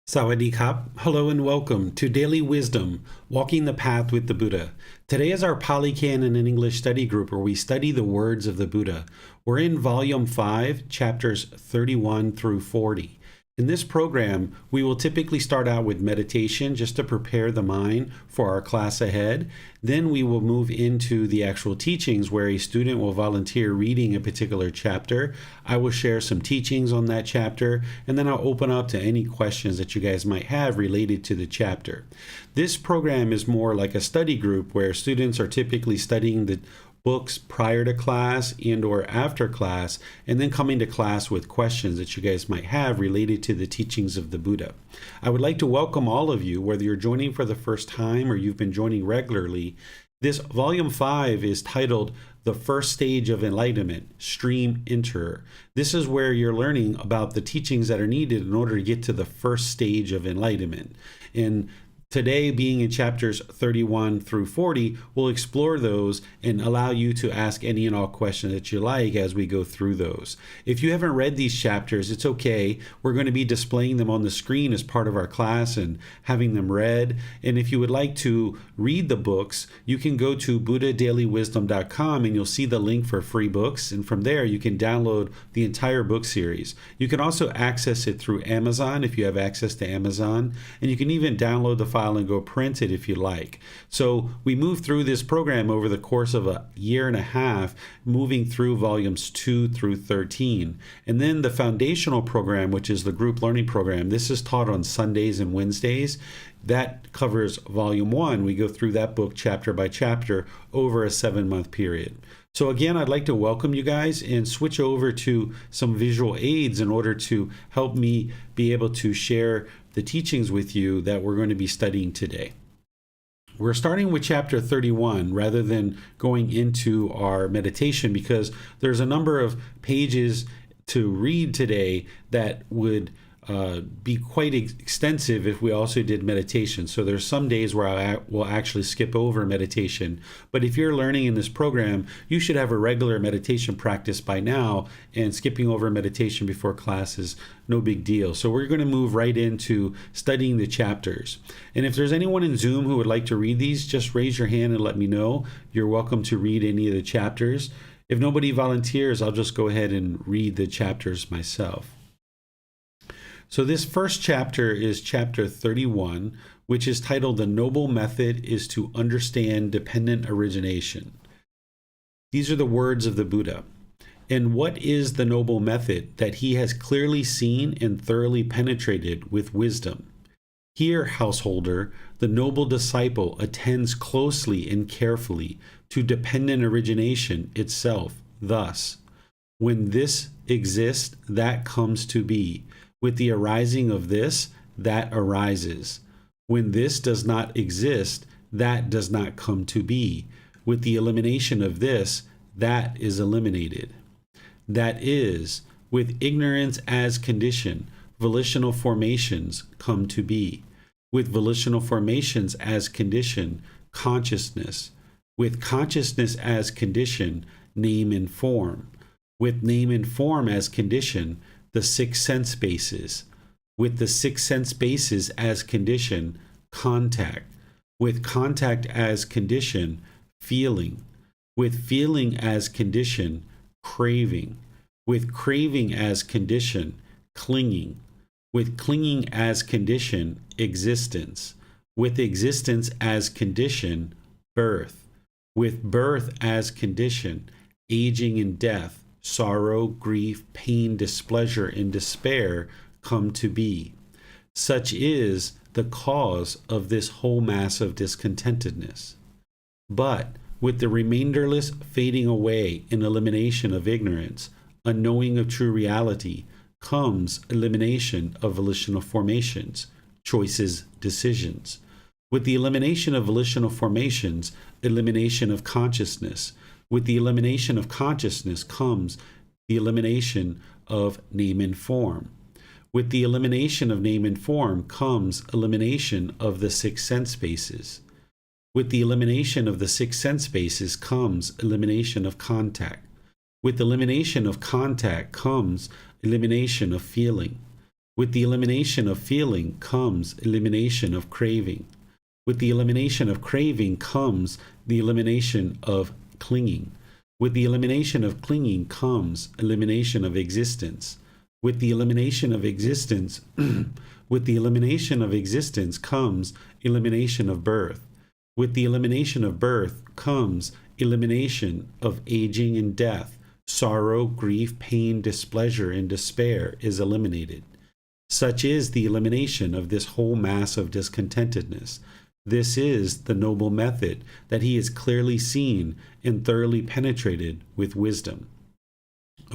Sawadee Kap. Hello and welcome to Daily Wisdom, Walking the Path with the Buddha. Today is our Pali Canon and English study group where we study the words of the Buddha. We're in Volume 5, chapters 31 through 40. In this program, we will typically start out with meditation just to prepare the mind for our class ahead. Then we will move into the actual teachings where a student will volunteer reading a particular chapter. I will share some teachings on that chapter, and then I'll open up to any questions that you guys might have related to the chapter. This program is more like a study group where students are typically studying the books prior to class and or after class, and then coming to class with questions that you guys might have related to the teachings of the Buddha. I would like to welcome all of you, whether you're joining for the first time or you've been joining regularly. This Volume 5 is titled The First Stage of Enlightenment, Stream Enterer. This is where you're learning about the teachings that are needed in order to get to the first stage of enlightenment. And today, being in chapters 31 through 40, we'll explore those and allow you to ask any and all questions that you like as we go through those. If you haven't read these chapters, it's okay. We're going to be displaying them on the screen as part of our class and having them read. And if you would like to read the books, you can go to buddhadailywisdom.com and you'll see the link for free books. And from there, you can download the entire book series. You can also access it through Amazon if you have access to Amazon. And you can even download the file and go print it if you like. So we moved through this program over the course of a year and a half, moving through volumes 2 through 13. And then the foundational program, which is the group learning program, this is taught on Sundays and Wednesdays. That covers volume 1. We go through that book chapter by chapter over a 7-month period. So again, I'd like to welcome you guys and switch over to some visual aids in order to help me be able to share the teachings with you that we're going to be studying today. We're starting with chapter 31 rather than going into our meditation because there's a number of pages to read today that would be quite extensive if we also did meditation. So there's some days where I will actually skip over meditation. But if you're learning in this program, you should have a regular meditation practice by now, and skipping over meditation before class is no big deal. So we're going to move right into studying the chapters. And if there's anyone in Zoom who would like to read these, just raise your hand and let me know. You're welcome to read any of the chapters. If nobody volunteers, I'll just go ahead and read the chapters myself. So this first chapter is chapter 31, which is titled The Noble Method is to Understand Dependent Origination. These are the words of the Buddha. And what is the noble method that he has clearly seen and thoroughly penetrated with wisdom? Here, householder, the noble disciple attends closely and carefully to dependent origination itself. Thus, when this exists, that comes to be. With the arising of this, that arises. When this does not exist, that does not come to be. With the elimination of this, that is eliminated. That is, with ignorance as condition, volitional formations come to be. With volitional formations as condition, consciousness. With consciousness as condition, name and form. With name and form as condition, the 6 sense bases. With the 6 sense bases as condition, contact. With contact as condition, feeling. With feeling as condition, craving. With craving as condition, clinging. With clinging as condition, existence. With existence as condition, birth. With birth as condition, aging and death. Sorrow, grief, pain, displeasure, and despair come to be. Such is the cause of this whole mass of discontentedness. But with the remainderless fading away and elimination of ignorance, unknowing of true reality, comes elimination of volitional formations, choices, decisions. With the elimination of volitional formations, elimination of consciousness. With the elimination of consciousness comes the elimination of name and form. With the elimination of name and form comes elimination of the 6 sense bases. With the elimination of the 6 sense bases comes elimination of contact. With elimination of contact comes elimination of feeling. With the elimination of feeling comes elimination of craving. With the elimination of craving comes the elimination of clinging. With the elimination of clinging comes elimination of existence. With the elimination of existence, with the elimination of existence comes elimination of birth. With the elimination of birth comes elimination of aging and death. Sorrow, grief, pain, displeasure, and despair is eliminated. Such is the elimination of this whole mass of discontentedness. This is the noble method that he has clearly seen and thoroughly penetrated with wisdom.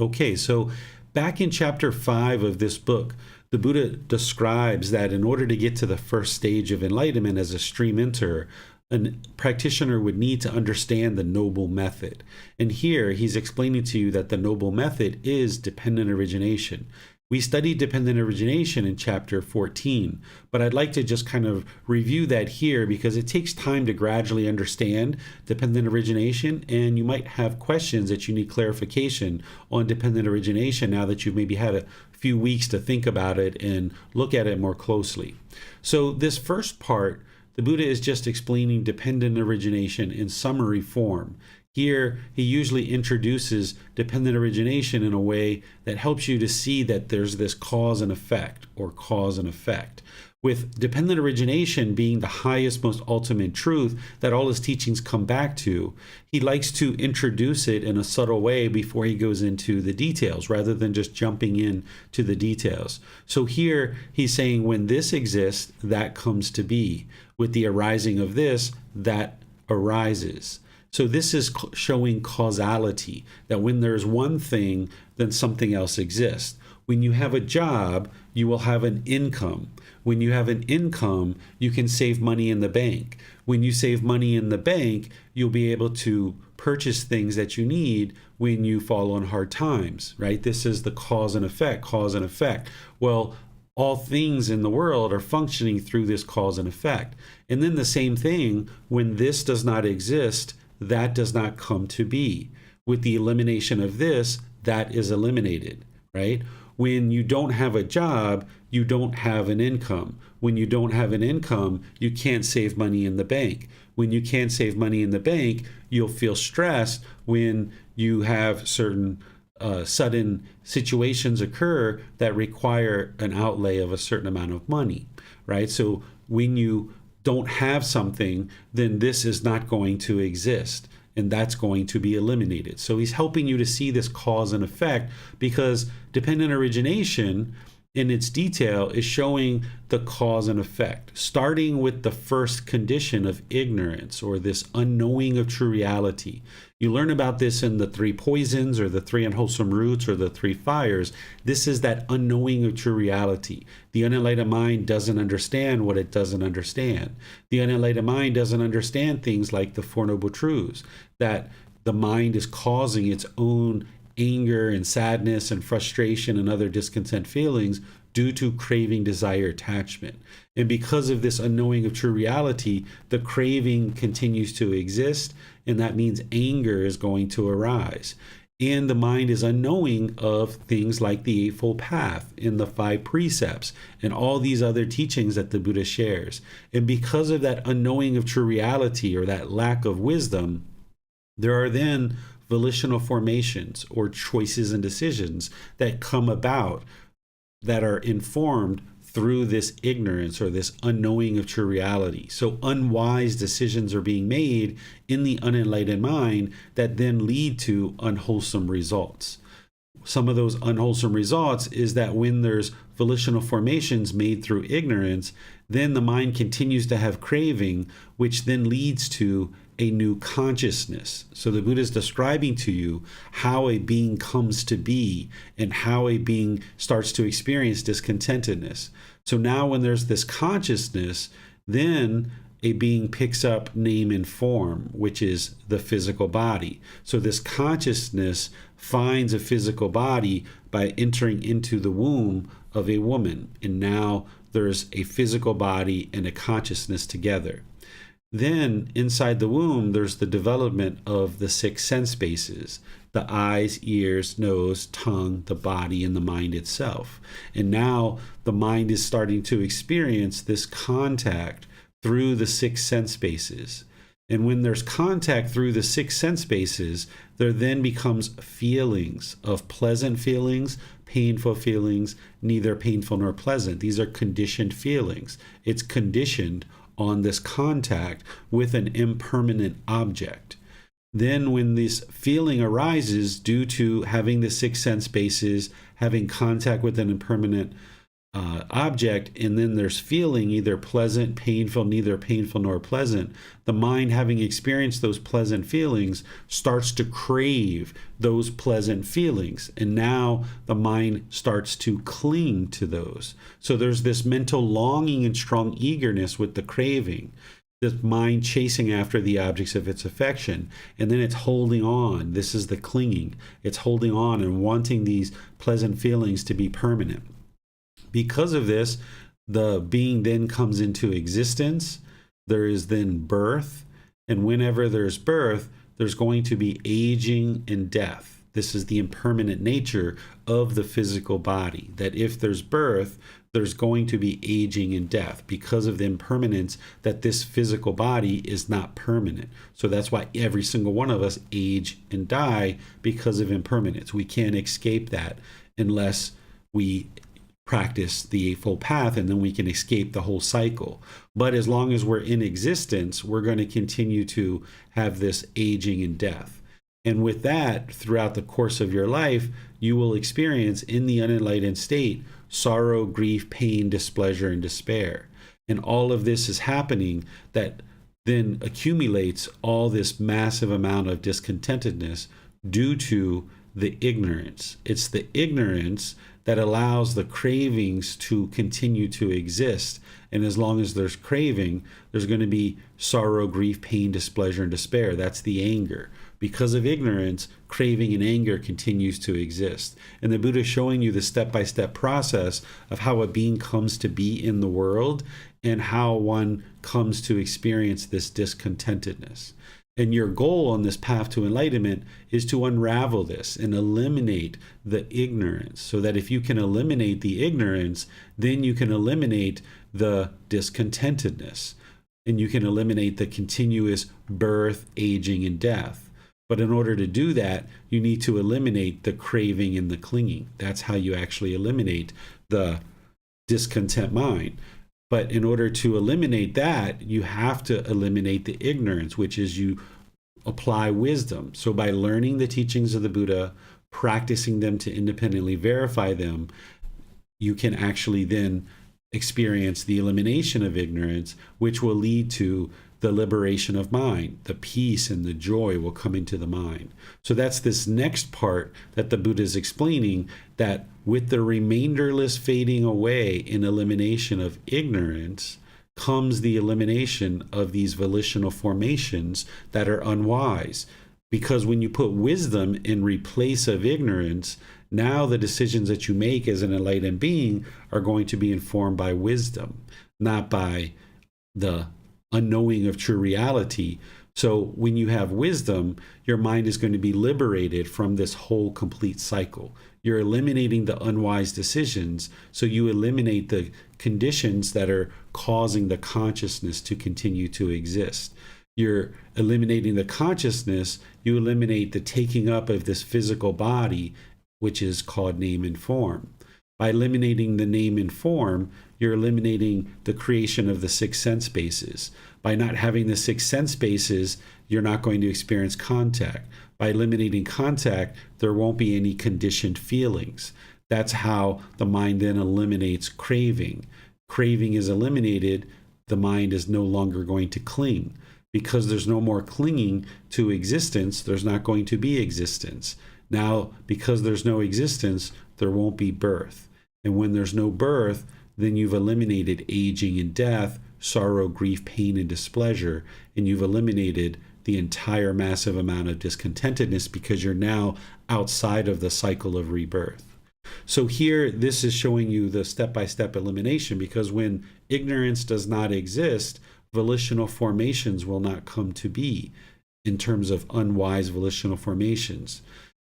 Okay, so back in chapter 5 of this book, the Buddha describes that in order to get to the first stage of enlightenment as a stream enterer, a practitioner would need to understand the noble method. And here he's explaining to you that the noble method is dependent origination. We studied dependent origination in chapter 14, but I'd like to just kind of review that here because it takes time to gradually understand dependent origination, and you might have questions that you need clarification on dependent origination now that you've maybe had a few weeks to think about it and look at it more closely. So this first part, the Buddha is just explaining dependent origination in summary form. Here, he usually introduces dependent origination in a way that helps you to see that there's this cause and effect, or cause and effect. With dependent origination being the highest, most ultimate truth that all his teachings come back to, he likes to introduce it in a subtle way before he goes into the details, rather than just jumping in to the details. So here, he's saying when this exists, that comes to be. With the arising of this, that arises. So this is showing causality, that when there's one thing, then something else exists. When you have a job, you will have an income. When you have an income, you can save money in the bank. When you save money in the bank, you'll be able to purchase things that you need when you fall on hard times, right? This is the cause and effect, cause and effect. Well, all things in the world are functioning through this cause and effect. And then the same thing, when this does not exist, that does not come to be. With the elimination of this, that is eliminated, right? When you don't have a job, you don't have an income. When you don't have an income, you can't save money in the bank. When you can't save money in the bank, you'll feel stressed when you have certain sudden situations occur that require an outlay of a certain amount of money, right? So when you don't have something, then this is not going to exist, and that's going to be eliminated. So he's helping you to see this cause and effect, because dependent origination in its detail is showing the cause and effect, starting with the first condition of ignorance, or this unknowing of true reality. You learn about this in the 3 poisons, or the 3 unwholesome roots, or the 3 fires. This is that unknowing of true reality. The unenlightened mind doesn't understand what it doesn't understand. The unenlightened mind doesn't understand things like the 4 noble truths, that the mind is causing its own anger and sadness and frustration and other discontent feelings due to craving, desire, attachment. And because of this unknowing of true reality, the craving continues to exist, and that means anger is going to arise. And the mind is unknowing of things like the Eightfold Path and the 5 precepts and all these other teachings that the Buddha shares. And because of that unknowing of true reality, or that lack of wisdom, there are then volitional formations, or choices and decisions that come about that are informed through this ignorance, or this unknowing of true reality. So unwise decisions are being made in the unenlightened mind that then lead to unwholesome results. Some of those unwholesome results is that when there's volitional formations made through ignorance, then the mind continues to have craving, which then leads to a new consciousness. So the Buddha is describing to you how a being comes to be, and how a being starts to experience discontentedness. So now when there's this consciousness, then a being picks up name and form, which is the physical body. So this consciousness finds a physical body by entering into the womb of a woman. And now there's a physical body and a consciousness together. Then inside the womb, there's the development of the 6 sense bases. the eyes, ears, nose, tongue, the body, and the mind itself. And now the mind is starting to experience this contact through the six sense bases. And when there's contact through the six sense bases, there then becomes feelings of pleasant feelings, painful feelings, neither painful nor pleasant. These are conditioned feelings. It's conditioned on this contact with an impermanent object. Then when this feeling arises due to having the six sense bases, having contact with an impermanent object, and then there's feeling either pleasant, painful, neither painful nor pleasant, the mind, having experienced those pleasant feelings, starts to crave those pleasant feelings. And now the mind starts to cling to those. So there's this mental longing and strong eagerness with the craving, this mind chasing after the objects of its affection, and then it's holding on. This is the clinging. It's holding on and wanting these pleasant feelings to be permanent. Because of this, the being then comes into existence. There is then birth. And whenever there's birth, there's going to be aging and death. This is the impermanent nature of the physical body, that if there's birth, there's going to be aging and death because of the impermanence that this physical body is not permanent. So that's why every single one of us age and die, because of impermanence. We can't escape that unless we practice the Eightfold Path, and then we can escape the whole cycle. But as long as we're in existence, we're going to continue to have this aging and death. And with that, throughout the course of your life, you will experience in the unenlightened state sorrow, grief, pain, displeasure, and despair. And all of this is happening that then accumulates all this massive amount of discontentedness due to the ignorance. It's the ignorance that allows the cravings to continue to exist. And as long as there's craving, there's going to be sorrow, grief, pain, displeasure, and despair. That's the anger. Because of ignorance, craving and anger continues to exist. And the Buddha is showing you the step-by-step process of how a being comes to be in the world and how one comes to experience this discontentedness. And your goal on this path to enlightenment is to unravel this and eliminate the ignorance, so that if you can eliminate the ignorance, then you can eliminate the discontentedness, and you can eliminate the continuous birth, aging, and death. But in order to do that, you need to eliminate the craving and the clinging. That's how you actually eliminate the discontent mind. But in order to eliminate that, you have to eliminate the ignorance, which is you apply wisdom. So by learning the teachings of the Buddha, practicing them to independently verify them, you can actually then experience the elimination of ignorance, which will lead to the liberation of mind. The peace and the joy will come into the mind. So that's this next part that the Buddha is explaining, that with the remainderless fading away in elimination of ignorance comes the elimination of these volitional formations that are unwise. Because when you put wisdom in replace of ignorance, now the decisions that you make as an enlightened being are going to be informed by wisdom, not by the unknowing of true reality. So when you have wisdom, your mind is going to be liberated from this whole complete cycle. You're eliminating the unwise decisions, so you eliminate the conditions that are causing the consciousness to continue to exist. You're eliminating the consciousness, you eliminate the taking up of this physical body, which is called name and form. By eliminating the name and form, you're eliminating the creation of the six sense bases. By not having the six sense bases, you're not going to experience contact. By eliminating contact, there won't be any conditioned feelings. That's how the mind then eliminates craving. Craving is eliminated, the mind is no longer going to cling. Because there's no more clinging to existence, there's not going to be existence. Now, because there's no existence, there won't be birth. And when there's no birth, then you've eliminated aging and death, sorrow, grief, pain, and displeasure, and you've eliminated the entire massive amount of discontentedness because you're now outside of the cycle of rebirth. So here, this is showing you the step-by-step elimination, because when ignorance does not exist, volitional formations will not come to be in terms of unwise volitional formations.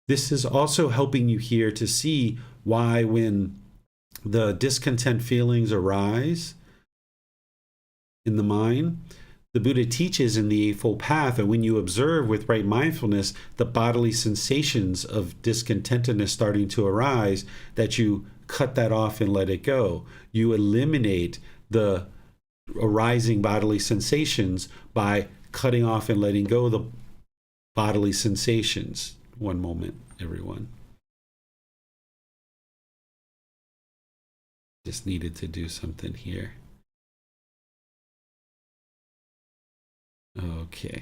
This is also helping you here to see why when the discontent feelings arise in the mind, the Buddha teaches in the Eightfold Path, and when you observe with right mindfulness the bodily sensations of discontentedness starting to arise, that you cut that off and let it go. You eliminate the arising bodily sensations by cutting off and letting go the bodily sensations. One moment, everyone. Just needed to do something here. Okay.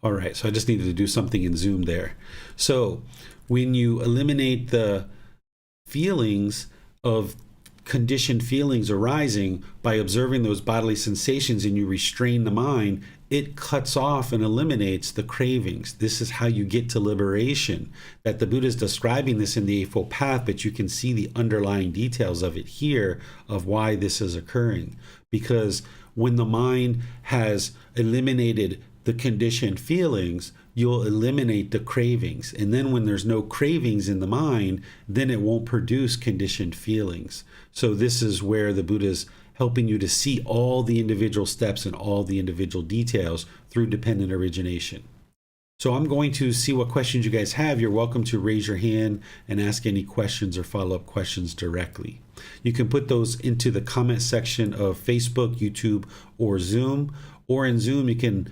All right, so I just needed to do something in Zoom there. So when you eliminate the feelings of conditioned feelings arising by observing those bodily sensations and you restrain the mind, it cuts off and eliminates the cravings. This is how you get to liberation. That the Buddha is describing this in the Eightfold Path, but you can see the underlying details of it here of why this is occurring. Because when the mind has eliminated the conditioned feelings, you'll eliminate the cravings. And then when there's no cravings in the mind, then it won't produce conditioned feelings. So this is where the Buddha is helping you to see all the individual steps and all the individual details through dependent origination. So I'm going to see what questions you guys have. You're welcome to raise your hand and ask any questions or follow-up questions directly. You can put those into the comment section of Facebook, YouTube, or Zoom. Or in Zoom, you can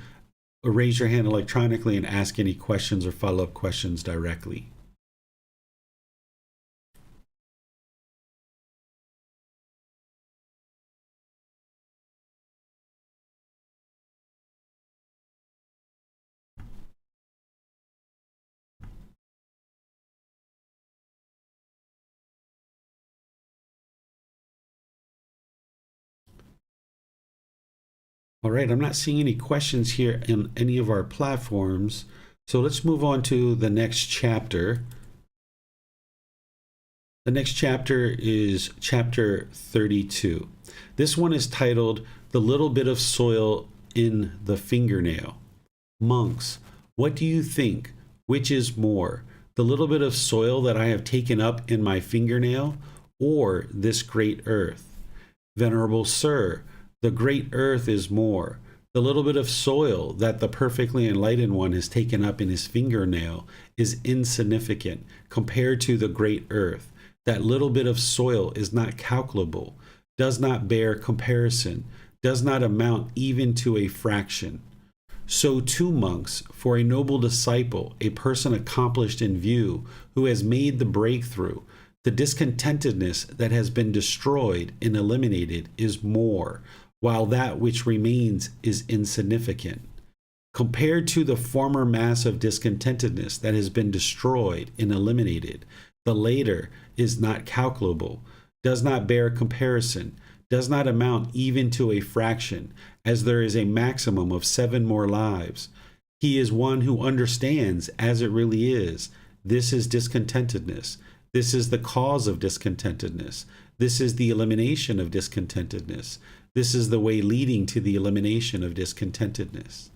raise your hand electronically and ask any questions or follow-up questions directly. All right, I'm not seeing any questions here in any of our platforms. So let's move on to the next chapter. The next chapter is chapter 32. This one is titled The Little Bit of Soil in the Fingernail. Monks, what do you think? Which is more, the little bit of soil that I have taken up in my fingernail, or this great earth? Venerable Sir, the great earth is more. The little bit of soil that the perfectly enlightened one has taken up in his fingernail is insignificant compared to the great earth. That little bit of soil is not calculable, does not bear comparison, does not amount even to a fraction. So too, monks, for a noble disciple, a person accomplished in view, who has made the breakthrough, the discontentedness that has been destroyed and eliminated is more, while that which remains is insignificant. Compared to the former mass of discontentedness that has been destroyed and eliminated, the later is not calculable, does not bear comparison, does not amount even to a fraction, as there is a maximum of 7 more lives. He is one who understands as it really is. This is discontentedness. This is the cause of discontentedness. This is the elimination of discontentedness. This is the way leading to the elimination of discontentedness.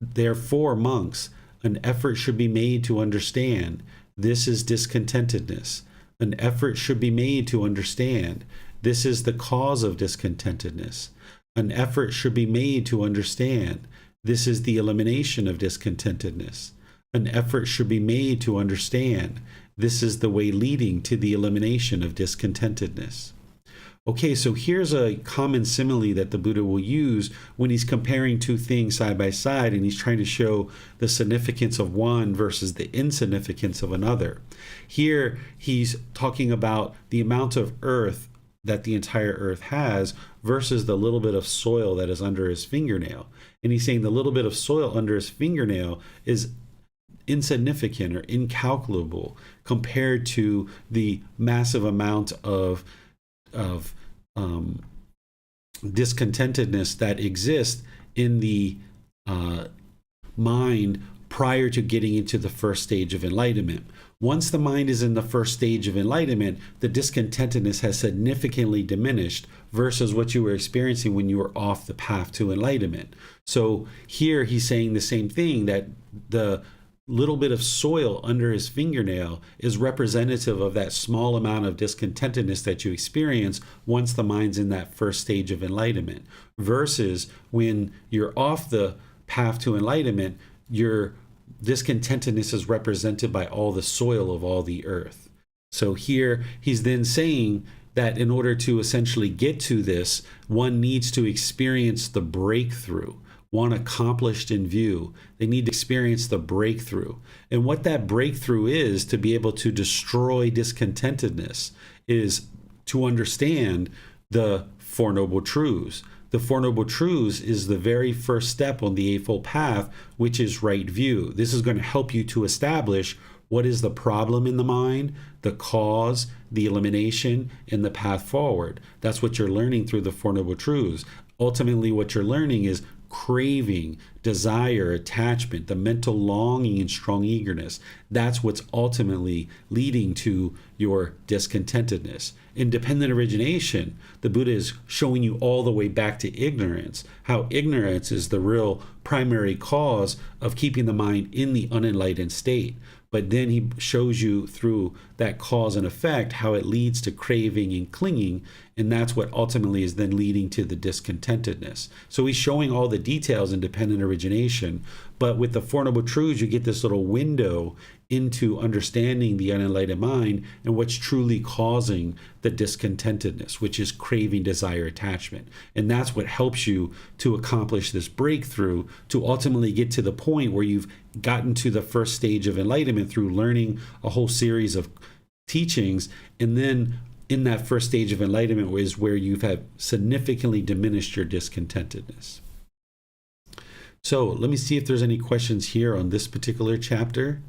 Therefore, monks, an effort should be made to understand this is discontentedness. An effort should be made to understand this is the cause of discontentedness. An effort should be made to understand this is the elimination of discontentedness. An effort should be made to understand this is the way leading to the elimination of discontentedness. Okay, so here's a common simile that the Buddha will use when he's comparing two things side by side and he's trying to show the significance of one versus the insignificance of another. Here, he's talking about the amount of earth that the entire earth has versus the little bit of soil that is under his fingernail. And he's saying the little bit of soil under his fingernail is insignificant or incalculable compared to the massive amount of discontentedness that exists in the mind prior to getting into the first stage of enlightenment. Once the mind is in the first stage of enlightenment, the discontentedness has significantly diminished versus what you were experiencing when you were off the path to enlightenment. So here he's saying the same thing, that the little bit of soil under his fingernail is representative of that small amount of discontentedness that you experience once the mind's in that first stage of enlightenment, versus when you're off the path to enlightenment, your discontentedness is represented by all the soil of all the earth. So here he's then saying that in order to essentially get to this, one needs to experience the breakthrough, one accomplished in view. They need to experience the breakthrough. And what that breakthrough is, to be able to destroy discontentedness, is to understand the Four Noble Truths. The Four Noble Truths is the very first step on the Eightfold Path, which is right view. This is going to help you to establish what is the problem in the mind, the cause, the elimination, and the path forward. That's what you're learning through the Four Noble Truths. Ultimately, what you're learning is craving, desire, attachment, the mental longing, and strong eagerness. That's what's ultimately leading to your discontentedness. In dependent origination, the Buddha is showing you all the way back to ignorance, how ignorance is the real primary cause of keeping the mind in the unenlightened state. But then he shows you through that cause and effect how it leads to craving and clinging, and that's what ultimately is then leading to the discontentedness. So he's showing all the details in dependent origination, but with the Four Noble Truths, you get this little window into understanding the unenlightened mind and what's truly causing the discontentedness, which is craving, desire, attachment. And that's what helps you to accomplish this breakthrough, to ultimately get to the point where you've gotten to the first stage of enlightenment through learning a whole series of teachings. And then in that first stage of enlightenment is where you've had significantly diminished your discontentedness. So let me see if there's any questions here on this particular chapter.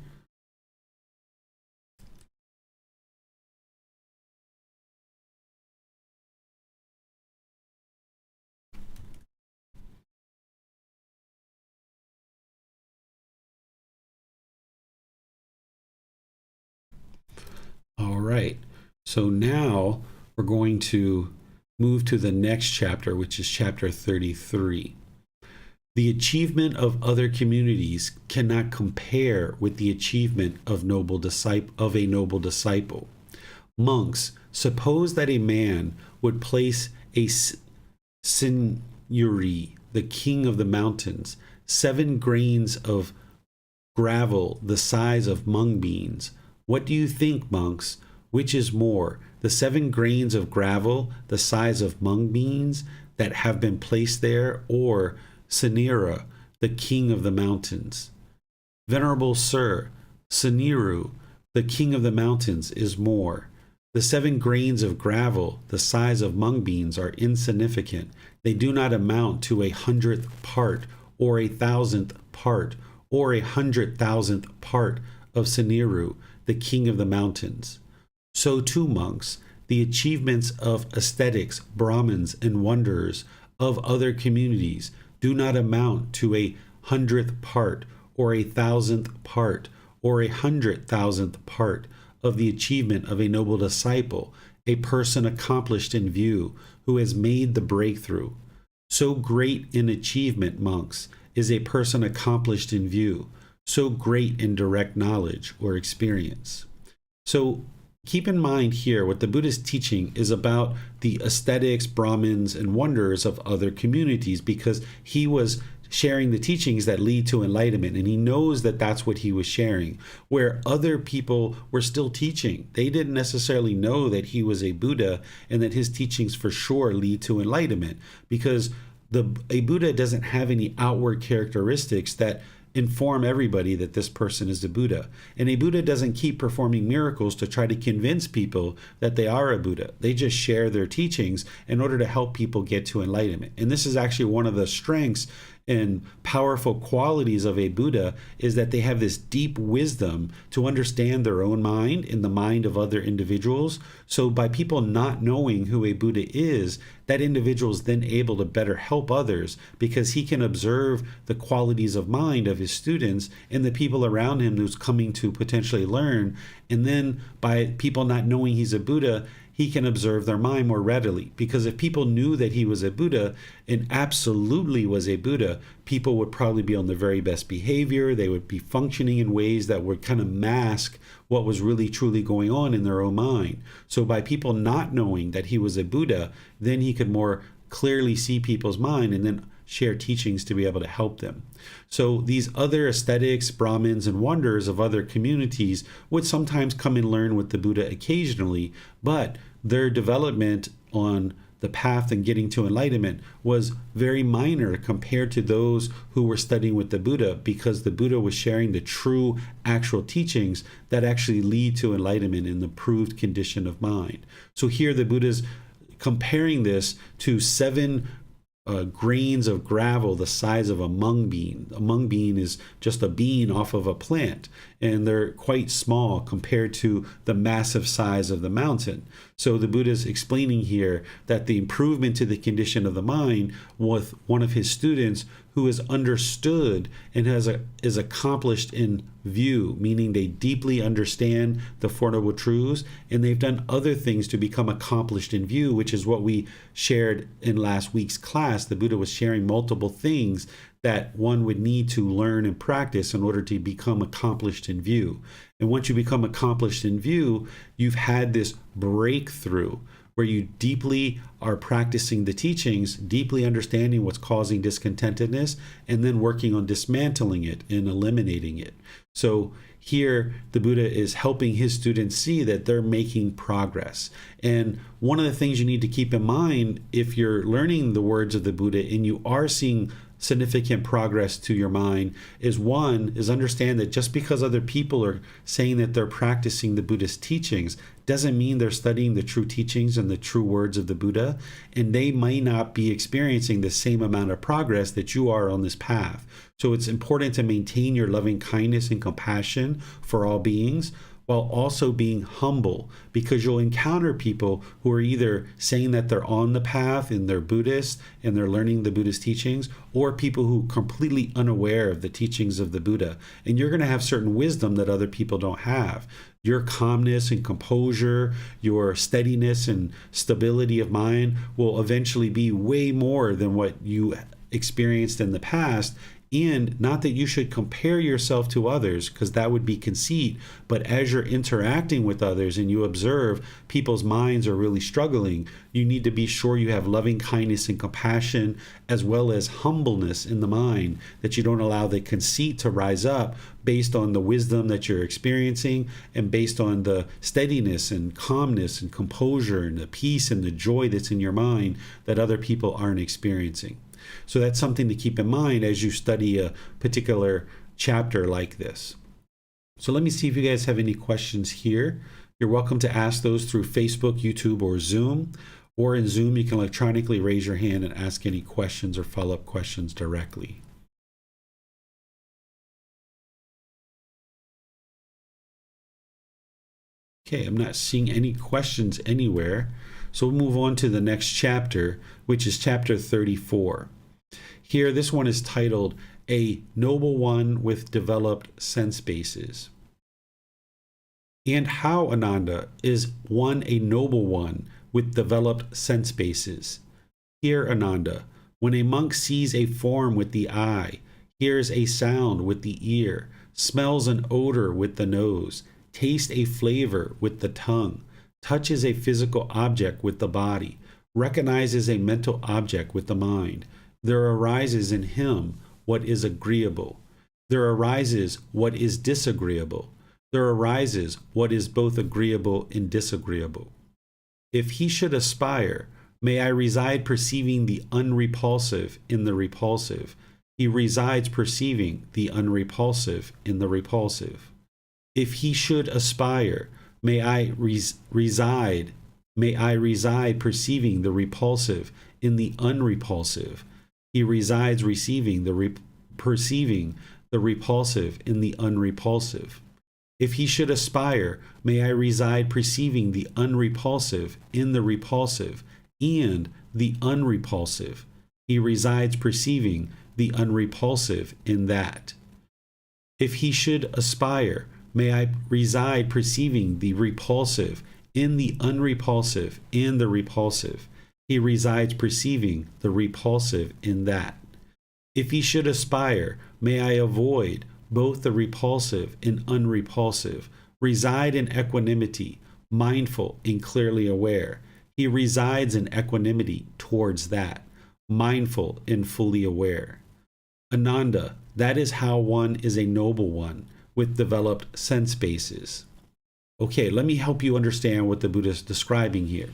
All right, so now we're going to move to the next chapter, which is chapter 33. The achievement of other communities cannot compare with the achievement of a noble disciple. Monks, suppose that a man would place a Sinyuri, the king of the mountains, 7 grains of gravel the size of mung beans. What do you think, monks? Which is more, the 7 grains of gravel the size of mung beans that have been placed there, or Sanira, the king of the mountains? Venerable sir, Saniru, the king of the mountains, is more. The 7 grains of gravel the size of mung beans are insignificant. They do not amount to 100th part, or 1,000th part, or 100,000th part of Saniru, the king of the mountains. So too, monks, the achievements of ascetics, Brahmins, and wanderers of other communities do not amount to 100th part, or 1,000th part, or 100,000th part of the achievement of a noble disciple, a person accomplished in view, who has made the breakthrough. So great in achievement, monks, is a person accomplished in view, so great in direct knowledge or experience. So keep in mind here what the Buddha is teaching is about the ascetics, Brahmins, and wanderers of other communities, because he was sharing the teachings that lead to enlightenment, and he knows that that's what he was sharing, where other people were still teaching. They didn't necessarily know that he was a Buddha and that his teachings for sure lead to enlightenment, because a Buddha doesn't have any outward characteristics that inform everybody that this person is a Buddha. And a Buddha doesn't keep performing miracles to try to convince people that they are a Buddha. They just share their teachings in order to help people get to enlightenment. And this is actually one of the strengths and powerful qualities of a Buddha, is that they have this deep wisdom to understand their own mind and the mind of other individuals. So by people not knowing who a Buddha is, that individual is then able to better help others, because he can observe the qualities of mind of his students and the people around him who's coming to potentially learn. And then by people not knowing he's a Buddha, he can observe their mind more readily. Because if people knew that he was a Buddha and absolutely was a Buddha, people would probably be on the very best behavior. They would be functioning in ways that would kind of mask what was really truly going on in their own mind. So by people not knowing that he was a Buddha, then he could more clearly see people's mind and then share teachings to be able to help them. So these other ascetics, Brahmins, and wonders of other communities would sometimes come and learn with the Buddha occasionally, but their development on the path and getting to enlightenment was very minor compared to those who were studying with the Buddha, because the Buddha was sharing the true actual teachings that actually lead to enlightenment in the proved condition of mind. So here the Buddha's comparing this to 7 grains of gravel the size of a mung bean. A mung bean is just a bean off of a plant, and they're quite small compared to the massive size of the mountain. So the Buddha is explaining here that the improvement to the condition of the mind with one of his students who is understood and is accomplished in view, meaning they deeply understand the Four Noble Truths, and they've done other things to become accomplished in view, which is what we shared in last week's class. The Buddha was sharing multiple things that one would need to learn and practice in order to become accomplished in view. And once you become accomplished in view, you've had this breakthrough where you deeply are practicing the teachings, deeply understanding what's causing discontentedness, and then working on dismantling it and eliminating it. So here the Buddha is helping his students see that they're making progress. And one of the things you need to keep in mind if you're learning the words of the Buddha and you are seeing significant progress to your mind is understand that just because other people are saying that they're practicing the Buddhist teachings doesn't mean they're studying the true teachings and the true words of the Buddha, and they may not be experiencing the same amount of progress that you are on this path. So it's important to maintain your loving kindness and compassion for all beings, while also being humble, because you'll encounter people who are either saying that they're on the path and they're Buddhist and they're learning the Buddhist teachings, or people who are completely unaware of the teachings of the Buddha. And you're going to have certain wisdom that other people don't have. Your calmness and composure, your steadiness and stability of mind will eventually be way more than what you experienced in the past. And not that you should compare yourself to others, because that would be conceit, but as you're interacting with others and you observe people's minds are really struggling, you need to be sure you have loving kindness and compassion, as well as humbleness in the mind, that you don't allow the conceit to rise up based on the wisdom that you're experiencing and based on the steadiness and calmness and composure and the peace and the joy that's in your mind that other people aren't experiencing. So that's something to keep in mind as you study a particular chapter like this. So let me see if you guys have any questions here. You're welcome to ask those through Facebook, YouTube, or Zoom. Or in Zoom, you can electronically raise your hand and ask any questions or follow-up questions directly. Okay, I'm not seeing any questions anywhere. So we'll move on to the next chapter, which is chapter 34. Here, this one is titled, A Noble One with Developed Sense Bases. And how, Ananda, is one a noble one with developed sense bases? Here, Ananda, when a monk sees a form with the eye, hears a sound with the ear, smells an odor with the nose, tastes a flavor with the tongue, touches a physical object with the body, recognizes a mental object with the mind, there arises in him what is agreeable. There arises what is disagreeable. There arises what is both agreeable and disagreeable. If he should aspire, may I reside perceiving the unrepulsive in the repulsive. He resides perceiving the unrepulsive in the repulsive. If he should aspire, may I reside perceiving the repulsive in the unrepulsive. He resides perceiving the repulsive in the unrepulsive. If he should aspire, may I reside perceiving the unrepulsive in the repulsive and the unrepulsive. He resides perceiving the unrepulsive in that. If he should aspire, may I reside perceiving the repulsive in the unrepulsive, in the repulsive. He resides perceiving the repulsive in that. If he should aspire, may I avoid both the repulsive and unrepulsive, reside in equanimity, mindful and clearly aware. He resides in equanimity towards that, mindful and fully aware. Ananda, that is how one is a noble one with developed sense bases. Okay, let me help you understand what the Buddha is describing here.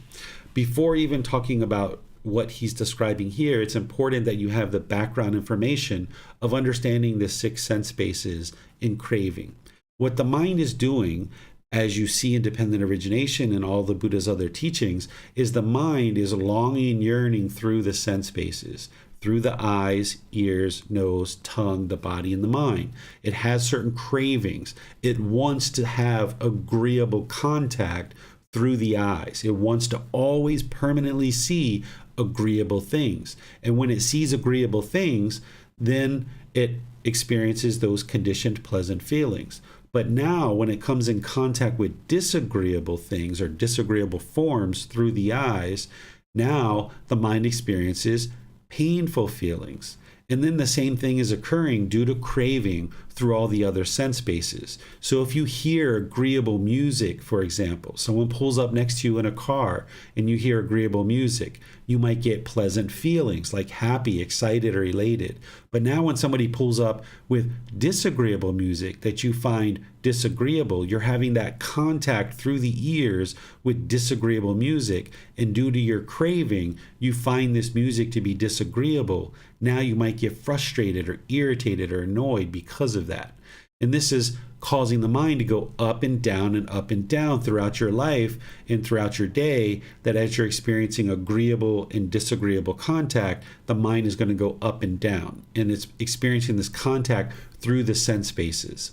Before even talking about what he's describing here, it's important that you have the background information of understanding the 6 sense bases in craving. What the mind is doing, as you see in dependent origination and all the Buddha's other teachings, is the mind is longing and yearning through the sense bases, through the eyes, ears, nose, tongue, the body, and the mind. It has certain cravings. It wants to have agreeable contact through the eyes. It wants to always permanently see agreeable things. And when it sees agreeable things, then it experiences those conditioned pleasant feelings. But now when it comes in contact with disagreeable things or disagreeable forms through the eyes, now the mind experiences painful feelings. And then the same thing is occurring due to craving through all the other sense bases. So if you hear agreeable music, for example, someone pulls up next to you in a car and you hear agreeable music, you might get pleasant feelings like happy, excited, or elated. But now when somebody pulls up with disagreeable music that you find disagreeable, you're having that contact through the ears with disagreeable music, and due to your craving, you find this music to be disagreeable. Now you might get frustrated or irritated or annoyed because of that. And this is causing the mind to go up and down throughout your life and throughout your day, that as you're experiencing agreeable and disagreeable contact, the mind is going to go up and down. And it's experiencing this contact through the sense bases.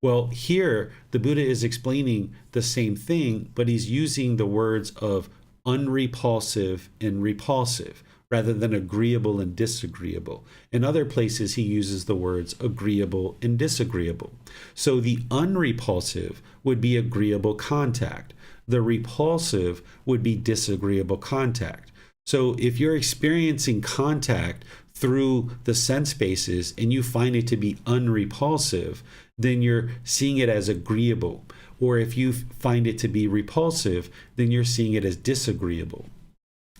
Well, here the Buddha is explaining the same thing, but he's using the words of unrepulsive and repulsive, rather than agreeable and disagreeable. In other places, he uses the words agreeable and disagreeable. So the unrepulsive would be agreeable contact. The repulsive would be disagreeable contact. So if you're experiencing contact through the sense bases and you find it to be unrepulsive, then you're seeing it as agreeable. Or if you find it to be repulsive, then you're seeing it as disagreeable.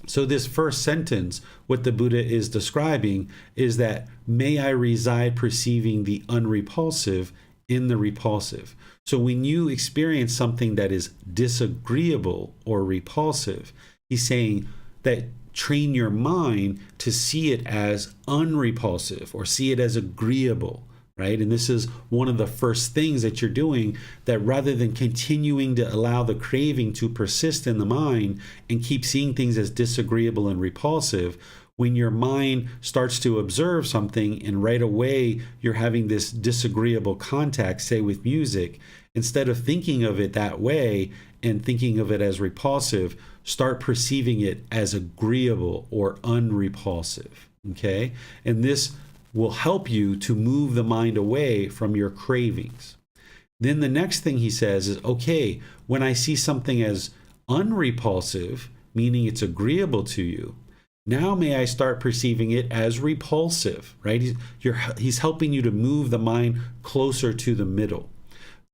So this first sentence, what the Buddha is describing is that, may I reside perceiving the unrepulsive in the repulsive. So when you experience something that is disagreeable or repulsive, he's saying that train your mind to see it as unrepulsive or see it as agreeable. Right? And this is one of the first things that you're doing, that rather than continuing to allow the craving to persist in the mind and keep seeing things as disagreeable and repulsive, when your mind starts to observe something and right away you're having this disagreeable contact, say with music, instead of thinking of it that way and thinking of it as repulsive, start perceiving it as agreeable or unrepulsive. Okay? And this will help you to move the mind away from your cravings. Then the next thing he says is, okay, when I see something as unrepulsive, meaning it's agreeable to you, now may I start perceiving it as repulsive, right? He's helping you to move the mind closer to the middle.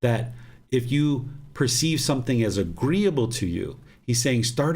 That if you perceive something as agreeable to you, he's saying start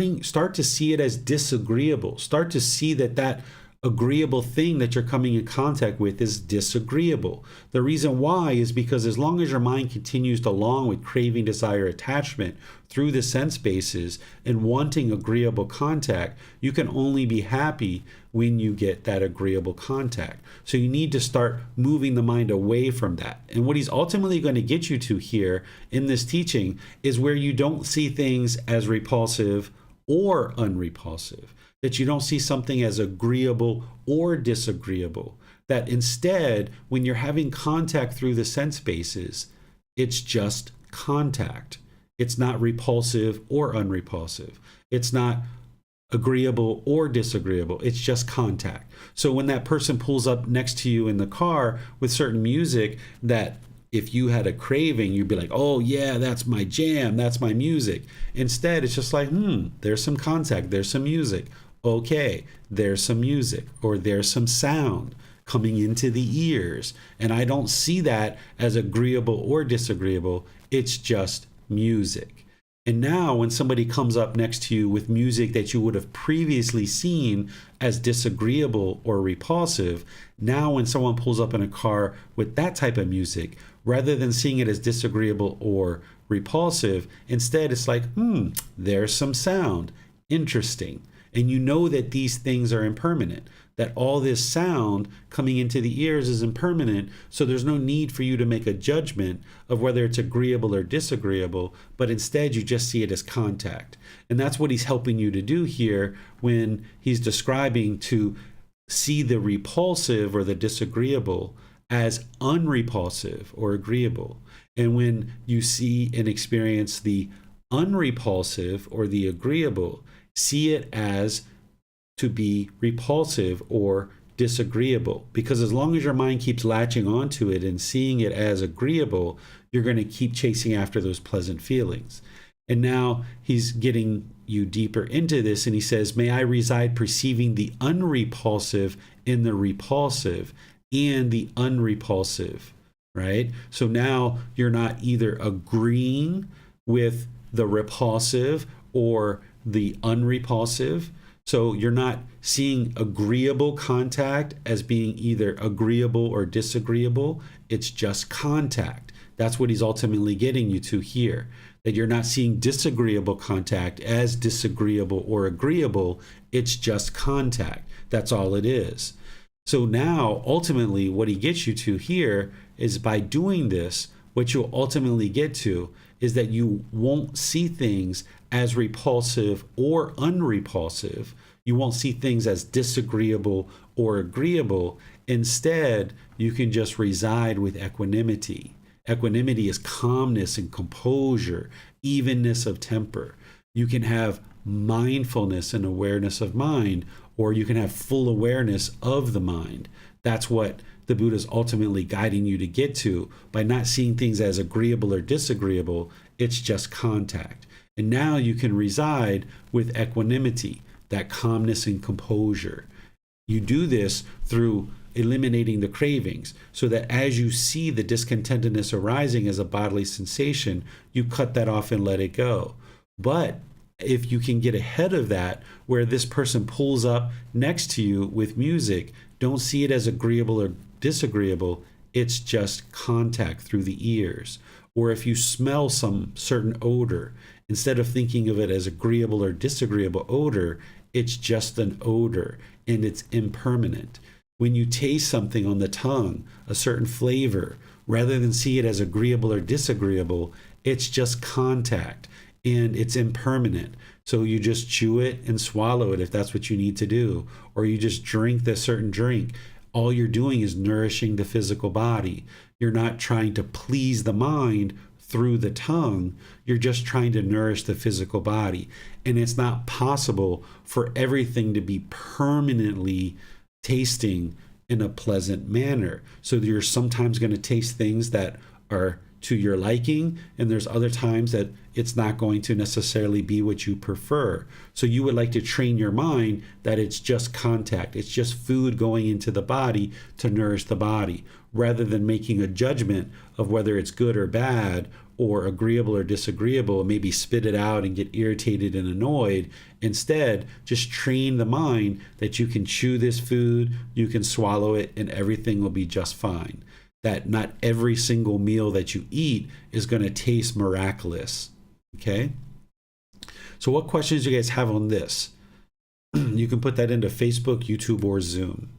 to see it as disagreeable. Start to see that agreeable thing that you're coming in contact with is disagreeable. The reason why is because as long as your mind continues along with craving, desire, attachment through the sense bases and wanting agreeable contact, you can only be happy when you get that agreeable contact. So you need to start moving the mind away from that. And what he's ultimately going to get you to here in this teaching is where you don't see things as repulsive or unrepulsive, that you don't see something as agreeable or disagreeable, that instead, when you're having contact through the sense bases, it's just contact. It's not repulsive or unrepulsive. It's not agreeable or disagreeable. It's just contact. So when that person pulls up next to you in the car with certain music that if you had a craving, you'd be like, oh yeah, that's my jam, that's my music. Instead, it's just like, there's some contact, there's some music. Okay, there's some music, or there's some sound coming into the ears. And I don't see that as agreeable or disagreeable. It's just music. And now when somebody comes up next to you with music that you would have previously seen as disagreeable or repulsive, now when someone pulls up in a car with that type of music, rather than seeing it as disagreeable or repulsive, instead it's like, there's some sound. Interesting. And you know that these things are impermanent, that all this sound coming into the ears is impermanent, so there's no need for you to make a judgment of whether it's agreeable or disagreeable, but instead you just see it as contact. And that's what he's helping you to do here when he's describing to see the repulsive or the disagreeable as unrepulsive or agreeable. And when you see and experience the unrepulsive or the agreeable, see it as to be repulsive or disagreeable. Because as long as your mind keeps latching onto it and seeing it as agreeable, you're going to keep chasing after those pleasant feelings. And now he's getting you deeper into this, and he says, may I reside perceiving the unrepulsive in the repulsive and the unrepulsive, right? So now you're not either agreeing with the repulsive or the unrepulsive. So you're not seeing agreeable contact as being either agreeable or disagreeable. It's just contact. That's what he's ultimately getting you to here, that you're not seeing disagreeable contact as disagreeable or agreeable. It's just contact. That's all it is. So now, ultimately, what he gets you to here is by doing this, what you'll ultimately get to is that you won't see things as repulsive or unrepulsive. You won't see things as disagreeable or agreeable. Instead, you can just reside with equanimity. Equanimity is calmness and composure, evenness of temper. You can have mindfulness and awareness of mind, or you can have full awareness of the mind. That's what the Buddha is ultimately guiding you to get to by not seeing things as agreeable or disagreeable. It's just contact. And now you can reside with equanimity, that calmness and composure. You do this through eliminating the cravings, so that as you see the discontentedness arising as a bodily sensation, you cut that off and let it go. But if you can get ahead of that, where this person pulls up next to you with music, don't see it as agreeable or disagreeable. It's just contact through the ears. Or if you smell some certain odor, instead of thinking of it as agreeable or disagreeable odor, it's just an odor and it's impermanent. When you taste something on the tongue, a certain flavor, rather than see it as agreeable or disagreeable, it's just contact and it's impermanent. So you just chew it and swallow it if that's what you need to do, or you just drink this certain drink. All you're doing is nourishing the physical body. You're not trying to please the mind through the tongue. You're just trying to nourish the physical body. And it's not possible for everything to be permanently tasting in a pleasant manner. So you're sometimes going to taste things that are to your liking, and there's other times that it's not going to necessarily be what you prefer. So you would like to train your mind that it's just contact, it's just food going into the body to nourish the body, rather than making a judgment of whether it's good or bad, or agreeable or disagreeable, and maybe spit it out and get irritated and annoyed. Instead, just train the mind that you can chew this food, you can swallow it, and everything will be just fine. That not every single meal that you eat is going to taste miraculous. Okay? So what questions do you guys have on this? You can put that into Facebook, YouTube, or Zoom.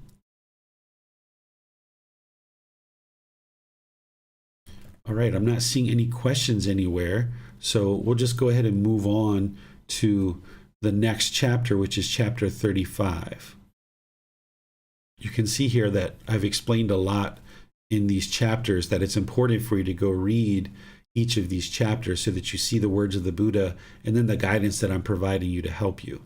All right, I'm not seeing any questions anywhere, so we'll just go ahead and move on to the next chapter, which is chapter 35. You can see here that I've explained a lot in these chapters, that it's important for you to go read each of these chapters so that you see the words of the Buddha and then the guidance that I'm providing you to help you.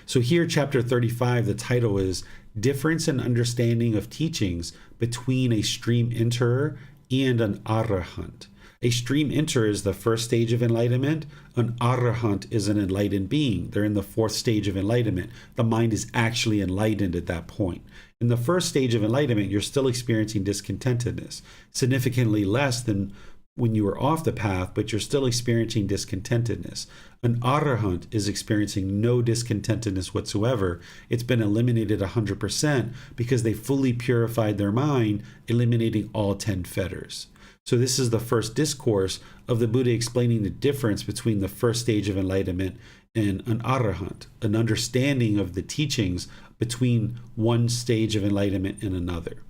So here, chapter 35, the title is Difference in Understanding of Teachings Between a Stream Enterer and an arahant. A stream enterer is the first stage of enlightenment. An arahant is an enlightened being. They're in the fourth stage of enlightenment. The mind is actually enlightened at that point. In the first stage of enlightenment, you're still experiencing discontentedness, significantly less than when you were off the path, but you're still experiencing discontentedness. An arahant is experiencing no discontentedness whatsoever. It's been eliminated 100% because they fully purified their mind, eliminating all 10 fetters. So this is the first discourse of the Buddha explaining the difference between the first stage of enlightenment and an arahant, an understanding of the teachings between one stage of enlightenment and another.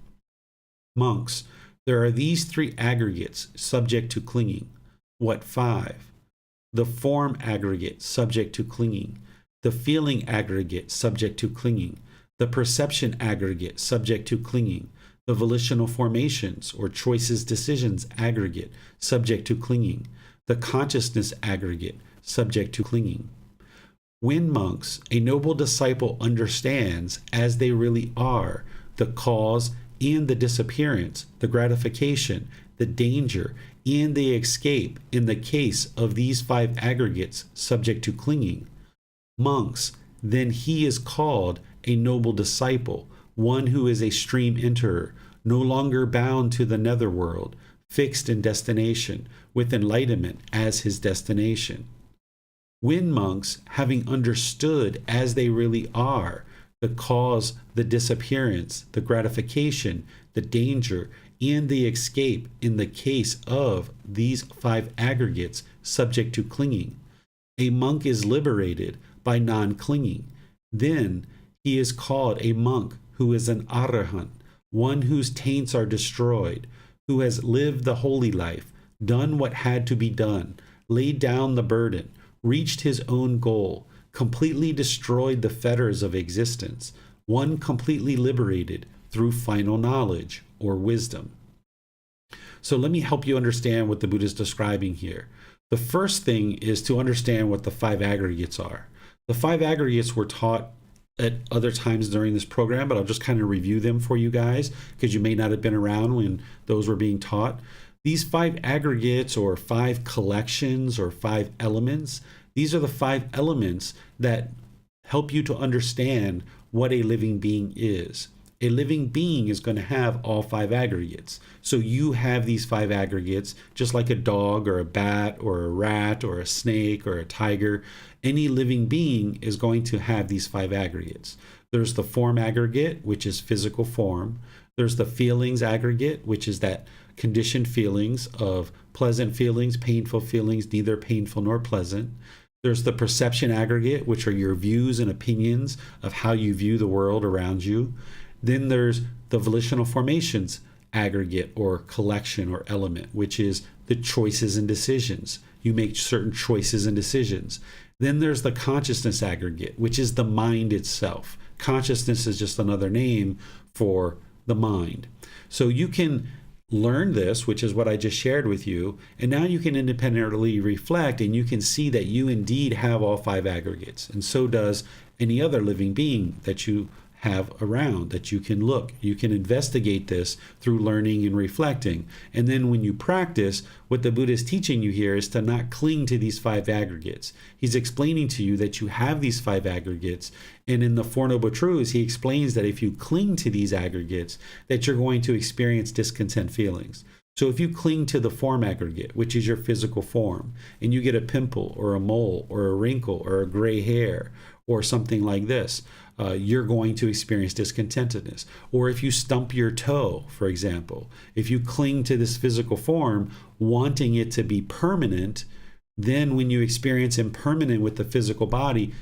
Monks, there are these three aggregates subject to clinging. What 5? The form aggregate subject to clinging, the feeling aggregate subject to clinging, the perception aggregate subject to clinging, the volitional formations or choices decisions aggregate subject to clinging, the consciousness aggregate subject to clinging. When monks, a noble disciple understands as they really are the cause and the disappearance, the gratification, the danger, and the escape in the case of these 5 aggregates subject to clinging, monks, then he is called a noble disciple, one who is a stream enterer, no longer bound to the netherworld, fixed in destination, with enlightenment as his destination. When monks, having understood as they really are the cause, the disappearance, the gratification, the danger, and the escape in the case of these 5 aggregates subject to clinging, a monk is liberated by non-clinging. Then he is called a monk who is an arahant, one whose taints are destroyed, who has lived the holy life, done what had to be done, laid down the burden, reached his own goal, completely destroyed the fetters of existence, one completely liberated through final knowledge or wisdom. So let me help you understand what the Buddha is describing here. The first thing is to understand what the 5 aggregates are. The 5 aggregates were taught at other times during this program, but I'll just kind of review them for you guys because you may not have been around when those were being taught. These 5 aggregates or 5 collections or 5 elements, these are the 5 elements that help you to understand what a living being is. A living being is going to have all 5 aggregates. So you have these 5 aggregates, just like a dog or a bat or a rat or a snake or a tiger. Any living being is going to have these 5 aggregates. There's the form aggregate, which is physical form. There's the feelings aggregate, which is that conditioned feelings of pleasant feelings, painful feelings, neither painful nor pleasant. There's the perception aggregate, which are your views and opinions of how you view the world around you. Then there's the volitional formations aggregate or collection or element, which is the choices and decisions. You make certain choices and decisions. Then there's the consciousness aggregate, which is the mind itself. Consciousness is just another name for the mind. So you can learn this, which is what I just shared with you, and now you can independently reflect and you can see that you indeed have all 5 aggregates, and so does any other living being that you have around, that you can look. You can investigate this through learning and reflecting. And then when you practice, what the Buddha is teaching you here is to not cling to these 5 aggregates. He's explaining to you that you have these 5 aggregates. And in the Four Noble Truths, he explains that if you cling to these aggregates, that you're going to experience discontent feelings. So if you cling to the form aggregate, which is your physical form, and you get a pimple or a mole or a wrinkle or a gray hair or something like this, you're going to experience discontentedness. Or if you stump your toe, for example, if you cling to this physical form, wanting it to be permanent, then when you experience impermanence with the physical body,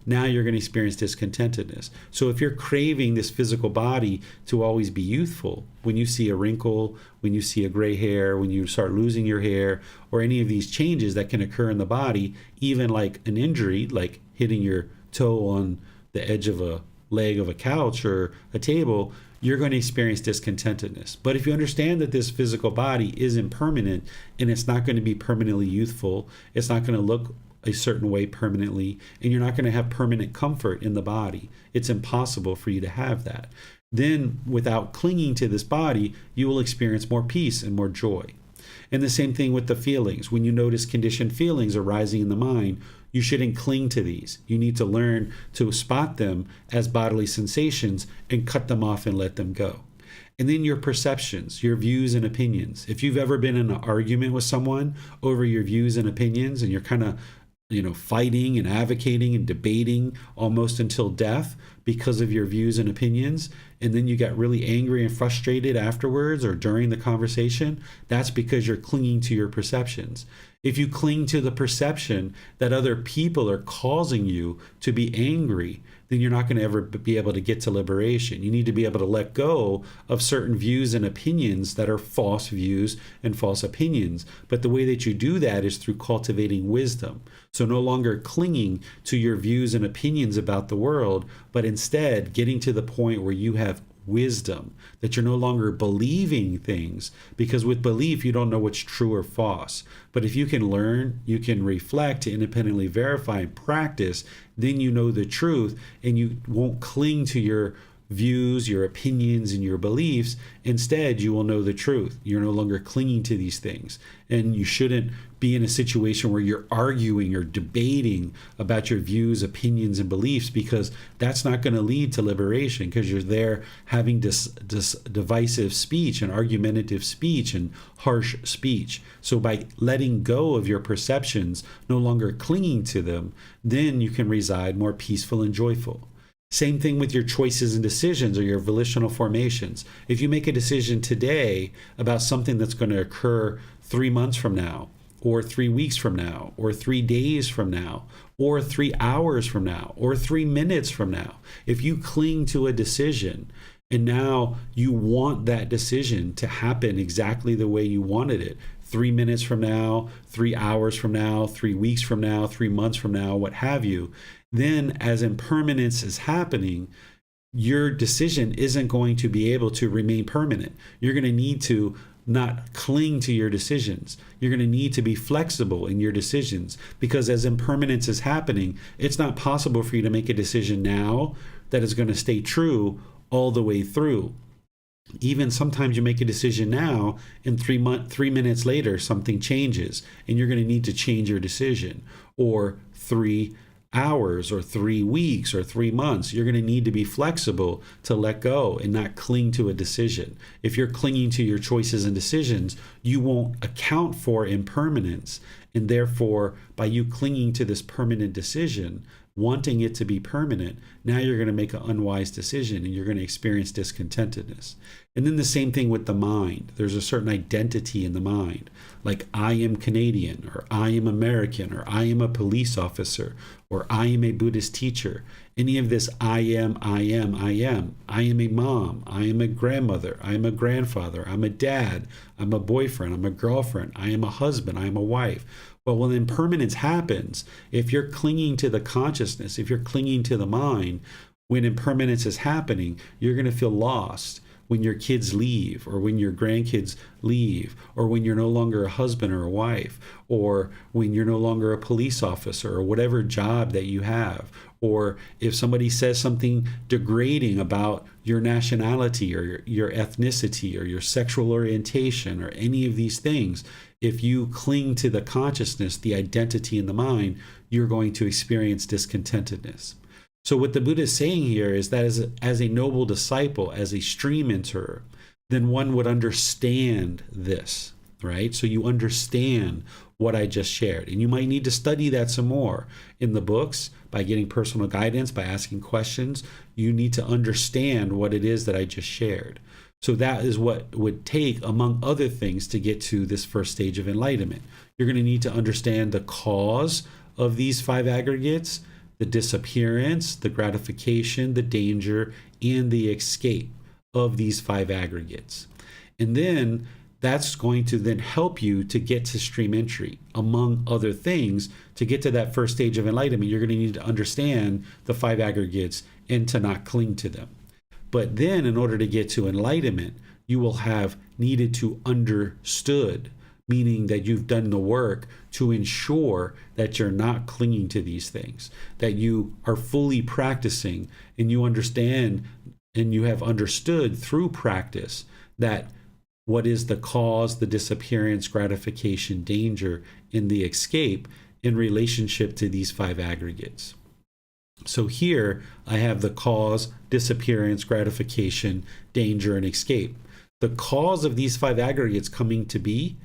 now you're going to experience discontentedness. So if you're craving this physical body to always be youthful, when you see a wrinkle, when you see a gray hair, when you start losing your hair, or any of these changes that can occur in the body, even like an injury, like hitting your toe on the edge of a leg of a couch or a table, you're going to experience discontentedness. But if you understand that this physical body is impermanent and it's not going to be permanently youthful, it's not going to look a certain way permanently, and you're not going to have permanent comfort in the body, it's impossible for you to have that, Then, without clinging to this body, you will experience more peace and more joy. And the same thing with the feelings. When you notice conditioned feelings arising in the mind, you shouldn't cling to these. You need to learn to spot them as bodily sensations and cut them off and let them go. And then your perceptions, your views and opinions. If you've ever been in an argument with someone over your views and opinions, and you're kind of fighting and advocating and debating almost until death because of your views and opinions, and then you get really angry and frustrated afterwards or during the conversation, that's because you're clinging to your perceptions. If you cling to the perception that other people are causing you to be angry, then you're not going to ever be able to get to liberation. You need to be able to let go of certain views and opinions that are false views and false opinions. But the way that you do that is through cultivating wisdom. So no longer clinging to your views and opinions about the world, but instead getting to the point where you have wisdom, that you're no longer believing things, because with belief you don't know what's true or false. But if you can learn, you can reflect, to independently verify and practice, then you know the truth, and you won't cling to your views, your opinions, and your beliefs. Instead, you will know the truth. You're no longer clinging to these things. And you shouldn't be in a situation where you're arguing or debating about your views, opinions, and beliefs, because that's not going to lead to liberation, because you're there having this divisive speech and argumentative speech and harsh speech. So by letting go of your perceptions, no longer clinging to them, then you can reside more peaceful and joyful. Same thing with your choices and decisions or your volitional formations. If you make a decision today about something that's going to occur 3 months from now, or 3 weeks from now, or 3 days from now, or 3 hours from now, or 3 minutes from now, if you cling to a decision and now you want that decision to happen exactly the way you wanted it, 3 minutes from now, 3 hours from now, 3 weeks from now, 3 months from now, what have you, then as impermanence is happening, your decision isn't going to be able to remain permanent. You're going to need to not cling to your decisions. You're going to need to be flexible in your decisions, because as impermanence is happening, it's not possible for you to make a decision now that is going to stay true all the way through. Even sometimes you make a decision now and 3 minutes later something changes and you're going to need to change your decision, or 3 hours or 3 weeks or 3 months. You're going to need to be flexible to let go and not cling to a decision. If you're clinging to your choices and decisions, you won't account for impermanence, and therefore by you clinging to this permanent decision, wanting it to be permanent, now you're going to make an unwise decision and you're going to experience discontentedness. And then the same thing with the mind. There's a certain identity in the mind, like I am Canadian, or I am American, or I am a police officer, or I am a Buddhist teacher. Any of this I am. I am a mom, I am a grandmother, I am a grandfather, I'm a dad, I'm a boyfriend, I'm a girlfriend, I am a husband, I am a wife. Well, when impermanence happens, if you're clinging to the consciousness, if you're clinging to the mind, when impermanence is happening, you're going to feel lost when your kids leave, or when your grandkids leave, or when you're no longer a husband or a wife, or when you're no longer a police officer, or whatever job that you have, or if somebody says something degrading about your nationality or your ethnicity or your sexual orientation or any of these things. If you cling to the consciousness, the identity in the mind, you're going to experience discontentedness. So what the Buddha is saying here is that as a noble disciple, as a stream enterer, then one would understand this, right? So you understand what I just shared. And you might need to study that some more in the books, by getting personal guidance, by asking questions. You need to understand what it is that I just shared. So that is what would take, among other things, to get to this first stage of enlightenment. You're going to need to understand the cause of these 5 aggregates, the disappearance, the gratification, the danger, and the escape of these 5 aggregates. And then that's going to then help you to get to stream entry. Among other things, to get to that first stage of enlightenment, you're going to need to understand the 5 aggregates and to not cling to them. But then in order to get to enlightenment, you will have needed to understood, meaning that you've done the work to ensure that you're not clinging to these things, that you are fully practicing and you understand and you have understood through practice that what is the cause, the disappearance, gratification, danger, and the escape in relationship to these 5 aggregates. So here I have the cause, disappearance, gratification, danger, and escape. The cause of these 5 aggregates coming to be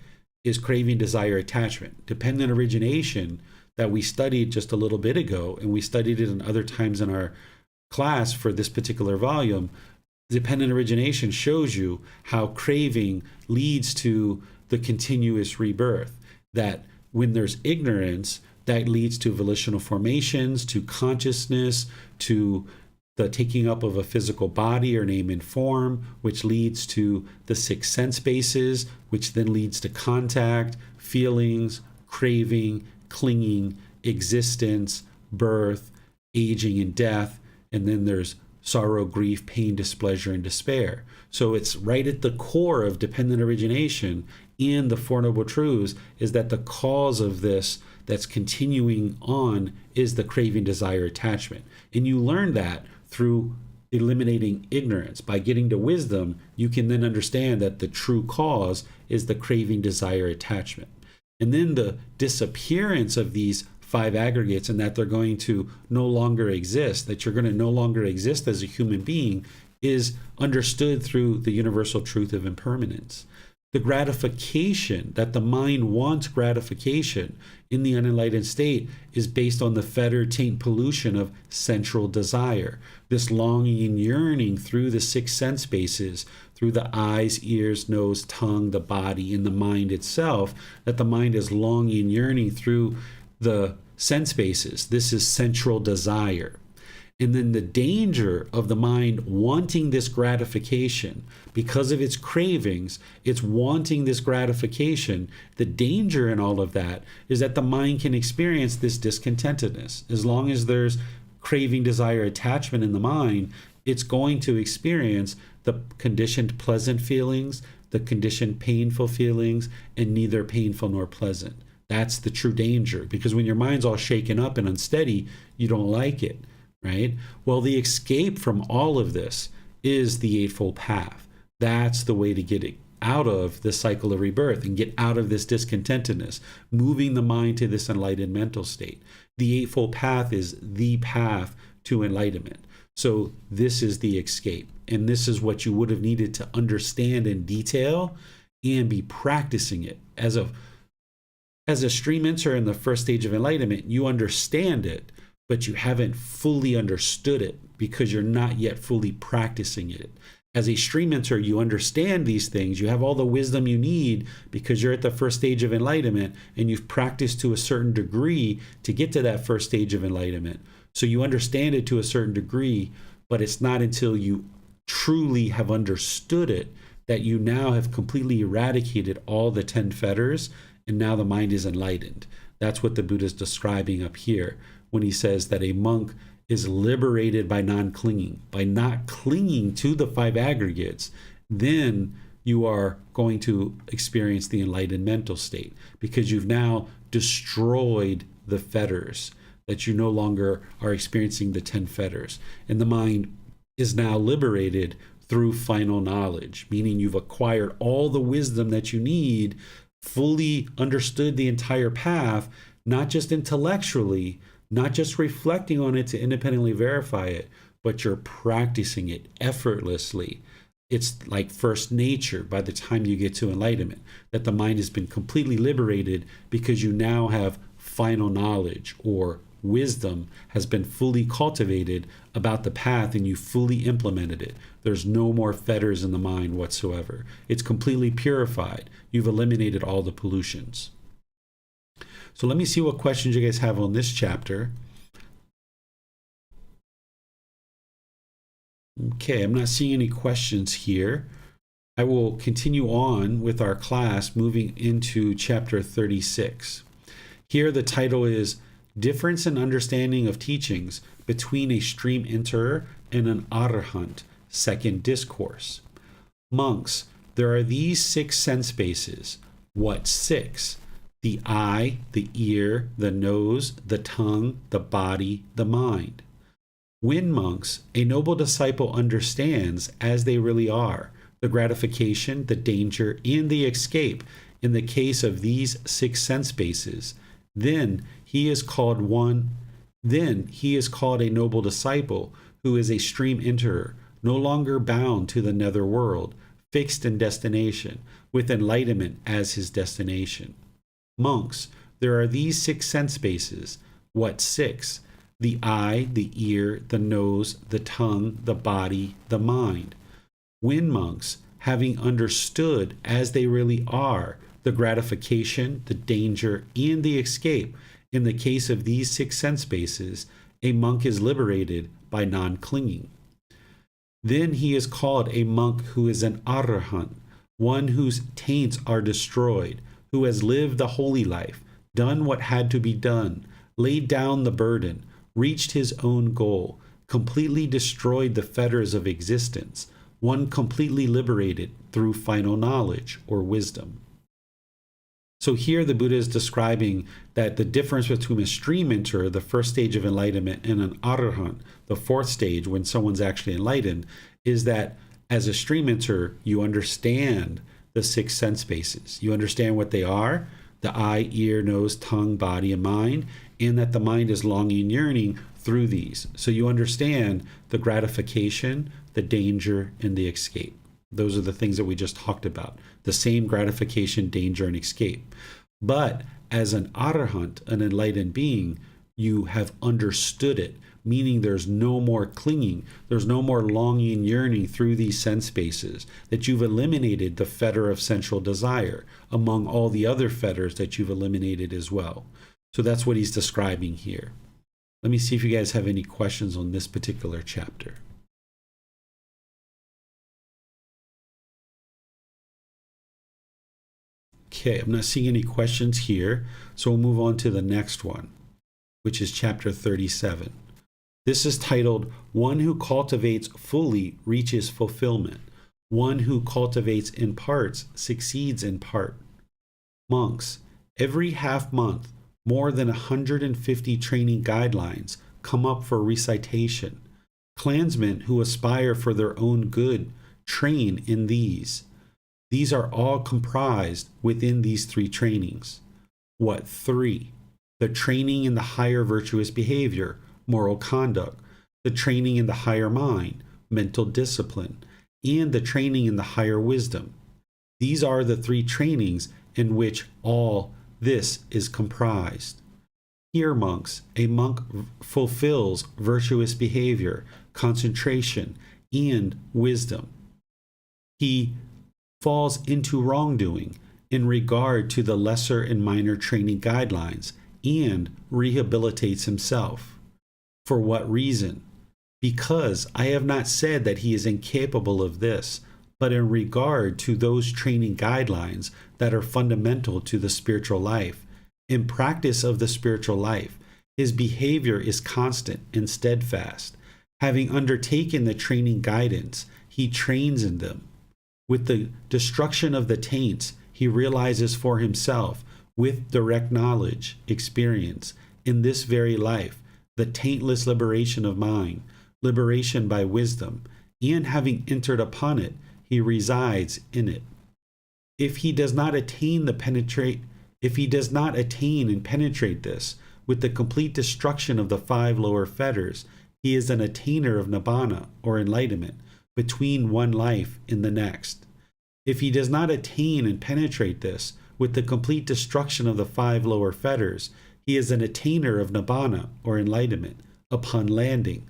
is craving, desire, attachment. Dependent origination that we studied just a little bit ago, and we studied it in other times in our class for this particular volume, dependent origination shows you how craving leads to the continuous rebirth. That when there's ignorance, that leads to volitional formations, to consciousness, to the taking up of a physical body or name and form, which leads to the 6 sense bases, which then leads to contact, feelings, craving, clinging, existence, birth, aging, and death. And then there's sorrow, grief, pain, displeasure, and despair. So it's right at the core of dependent origination in the Four Noble Truths is that the cause of this that's continuing on is the craving, desire, attachment. And you learn that through eliminating ignorance. By getting to wisdom, you can then understand that the true cause is the craving, desire, attachment. And then the disappearance of these 5 aggregates, and that they're going to no longer exist, that you're going to no longer exist as a human being, is understood through the universal truth of impermanence. The gratification, that the mind wants gratification in the unenlightened state, is based on the fettered taint pollution of sensual desire. This longing and yearning through the 6 sense bases, through the eyes, ears, nose, tongue, the body, and the mind itself, that the mind is longing and yearning through the sense bases. This is sensual desire. And then the danger of the mind wanting this gratification because of its cravings, it's wanting this gratification. The danger in all of that is that the mind can experience this discontentedness. As long as there's craving, desire, attachment in the mind, it's going to experience the conditioned pleasant feelings, the conditioned painful feelings, and neither painful nor pleasant. That's the true danger, because when your mind's all shaken up and unsteady, you don't like it. Right? Well, the escape from all of this is the Eightfold Path. That's the way to get it out of the cycle of rebirth and get out of this discontentedness, moving the mind to this enlightened mental state. The Eightfold Path is the path to enlightenment. So this is the escape. And this is what you would have needed to understand in detail and be practicing it. As a stream enter in the first stage of enlightenment, you understand it, but you haven't fully understood it because you're not yet fully practicing it. As a stream enter, you understand these things. You have all the wisdom you need because you're at the first stage of enlightenment and you've practiced to a certain degree to get to that first stage of enlightenment. So you understand it to a certain degree, but it's not until you truly have understood it that you now have completely eradicated all the 10 fetters, and now the mind is enlightened. That's what the Buddha is describing up here when he says that a monk is liberated by non-clinging. By not clinging to the 5 aggregates, then you are going to experience the enlightened mental state because you've now destroyed the fetters, that you no longer are experiencing the 10 fetters. And the mind is now liberated through final knowledge, meaning you've acquired all the wisdom that you need, fully understood the entire path, not just intellectually, not just reflecting on it to independently verify it, but you're practicing it effortlessly. It's like first nature by the time you get to enlightenment, that the mind has been completely liberated because you now have final knowledge, or wisdom has been fully cultivated about the path and you fully implemented it. There's no more fetters in the mind whatsoever. It's completely purified. You've eliminated all the pollutions. So let me see what questions you guys have on this chapter. Okay, I'm not seeing any questions here. I will continue on with our class, moving into chapter 36. Here the title is Difference in Understanding of Teachings Between a Stream Enterer and an Arahant, Second Discourse. Monks, there are these 6 sense bases. What 6? The eye, the ear, the nose, the tongue, the body, the mind. When monks, a noble disciple understands as they really are the gratification, the danger, and the escape in the case of these six sense bases, then he is called a noble disciple who is a stream enterer, no longer bound to the nether world, fixed in destination, with enlightenment as his destination. Monks, there are these six sense bases. What six? The eye, the ear, the nose, the tongue, the body, the mind. When monks, having understood as they really are the gratification, the danger, and the escape in the case of these six sense bases, a monk is liberated by non-clinging. Then he is called a monk who is an arahant, one whose taints are destroyed, who has lived the holy life, done what had to be done, laid down the burden, reached his own goal, completely destroyed the fetters of existence, one completely liberated through final knowledge or wisdom. So here the Buddha is describing that the difference between a stream enterer, the first stage of enlightenment, and an arahant, the fourth stage when someone's actually enlightened, is that as a stream enterer, you understand the six sense bases. You understand what they are, the eye, ear, nose, tongue, body, and mind, and that the mind is longing and yearning through these. So you understand the gratification, the danger, and the escape. Those are the things that we just talked about. The same gratification, danger, and escape. But as an arahant, an enlightened being, you have understood it, meaning there's no more clinging, there's no more longing and yearning through these sense spaces, that you've eliminated the fetter of sensual desire among all the other fetters that you've eliminated as well. So that's what he's describing here. Let me see if you guys have any questions on this particular chapter. Okay, I'm not seeing any questions here, so we'll move on to the next one, which is chapter 37. This is titled, One Who Cultivates Fully Reaches Fulfillment. One who cultivates in parts succeeds in part. Monks, every half month, more than 150 training guidelines come up for recitation. Clansmen who aspire for their own good train in these. These are all comprised within these three trainings. What three? The training in the higher virtuous behavior, moral conduct, the training in the higher mind, mental discipline, and the training in the higher wisdom. These are the three trainings in which all this is comprised. Here, monks, a monk fulfills virtuous behavior, concentration, and wisdom. He falls into wrongdoing in regard to the lesser and minor training guidelines and rehabilitates himself. For what reason? Because I have not said that he is incapable of this, but in regard to those training guidelines that are fundamental to the spiritual life, in practice of the spiritual life, his behavior is constant and steadfast. Having undertaken the training guidance, he trains in them. With the destruction of the taints, he realizes for himself, with direct knowledge, experience, in this very life, the taintless liberation of mind, liberation by wisdom, and having entered upon it, he resides in it. If he does not attain and penetrate this with the complete destruction of the five lower fetters, he is an attainer of nibbana or enlightenment between one life and the next. If he does not attain and penetrate this with the complete destruction of the five lower fetters, he is an attainer of nibbana or enlightenment upon landing.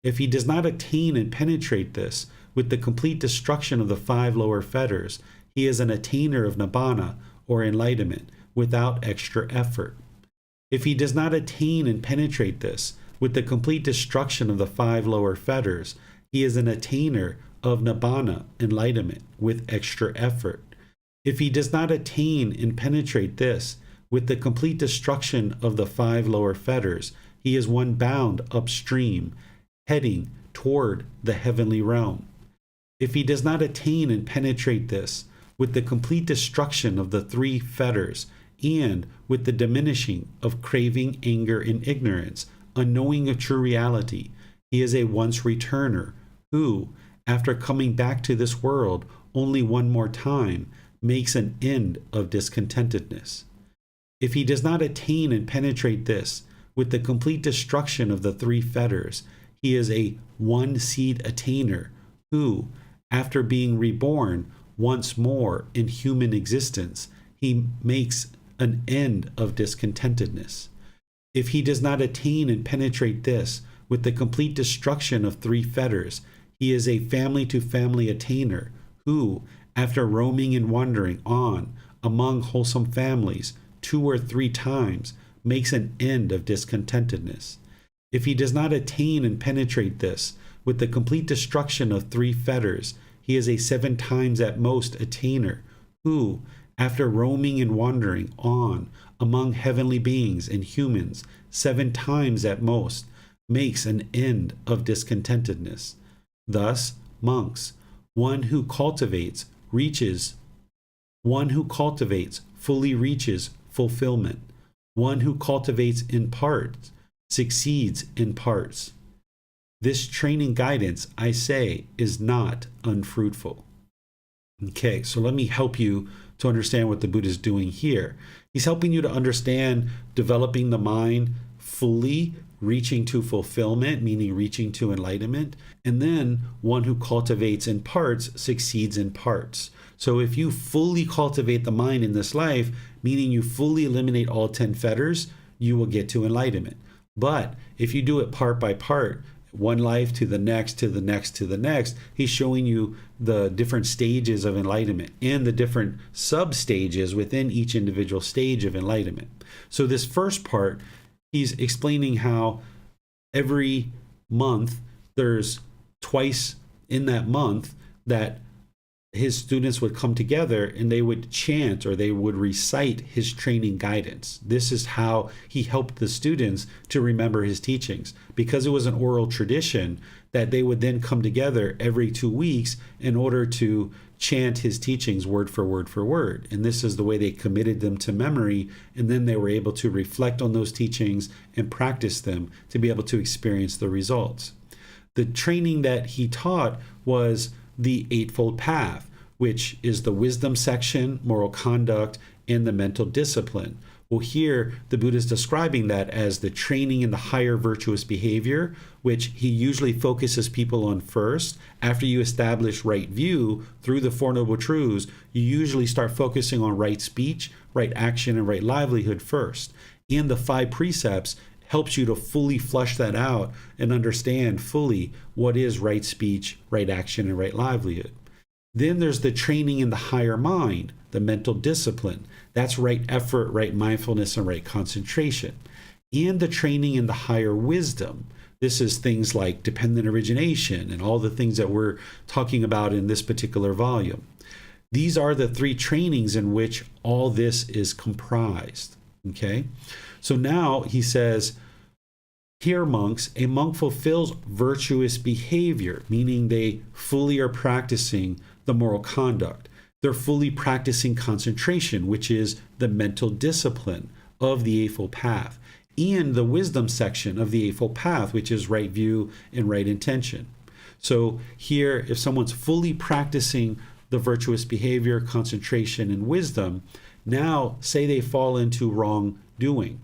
If he does not attain and penetrate this with the complete destruction of the five lower fetters, he is an attainer of nibbana or enlightenment without extra effort. If he does not attain and penetrate this with the complete destruction of the five lower fetters, he is an attainer of nibbana, enlightenment, with extra effort. If he does not attain and penetrate this with the complete destruction of the five lower fetters, he is one bound upstream, heading toward the heavenly realm. If he does not attain and penetrate this with the complete destruction of the three fetters, and with the diminishing of craving, anger, and ignorance, unknowing of true reality, He is a once returner who, after coming back to this world only one more time, makes an end of discontentedness. If he does not attain and penetrate this with the complete destruction of the three fetters, he is a one seed attainer who, after being reborn once more in human existence, he makes an end of discontentedness. If he does not attain and penetrate this with the complete destruction of three fetters, he is a family-to-family attainer who, after roaming and wandering on among wholesome families 2 or 3 times, makes an end of discontentedness. If he does not attain and penetrate this with the complete destruction of three fetters, he is a 7 times at most attainer who, after roaming and wandering on among heavenly beings and humans 7 times at most, makes an end of discontentedness. Thus, monks, one who cultivates fully reaches fulfillment. One who cultivates in parts succeeds in parts. This training guidance, I say, is not unfruitful. Okay, so let me help you to understand what the Buddha is doing here. He's helping you to understand developing the mind fully, reaching to fulfillment, meaning reaching to enlightenment, and then one who cultivates in parts succeeds in parts. So if you fully cultivate the mind in this life, meaning you fully eliminate all 10 fetters, you will get to enlightenment. But if you do it part by part, one life to the next, to the next, to the next, he's showing you the different stages of enlightenment and the different sub-stages within each individual stage of enlightenment. So this first part, he's explaining how every month there's twice in that month that his students would come together and they would chant or they would recite his training guidance. This is how he helped the students to remember his teachings, because it was an oral tradition that they would then come together every 2 weeks in order to chant his teachings word for word for word. And this is the way they committed them to memory, and then they were able to reflect on those teachings and practice them to be able to experience the results. The training that he taught was the Eightfold Path, which is the wisdom section, moral conduct, and the mental discipline. Well, here the Buddha is describing that as the training in the higher virtuous behavior, which he usually focuses people on first. After you establish right view through the Four Noble Truths, you usually start focusing on right speech, right action, and right livelihood first. And the 5 precepts helps you to fully flush that out and understand fully what is right speech, right action, and right livelihood. Then there's the training in the higher mind, the mental discipline. That's right effort, right mindfulness, and right concentration. And the training in the higher wisdom. This is things like dependent origination and all the things that we're talking about in this particular volume. These are the 3 trainings in which all this is comprised. Okay? So now he says, here, monks, a monk fulfills virtuous behavior, meaning they fully are practicing the moral conduct. They're fully practicing concentration, which is the mental discipline of the Eightfold Path, and the wisdom section of the Eightfold Path, which is right view and right intention. So here, if someone's fully practicing the virtuous behavior, concentration, and wisdom, now say they fall into wrongdoing,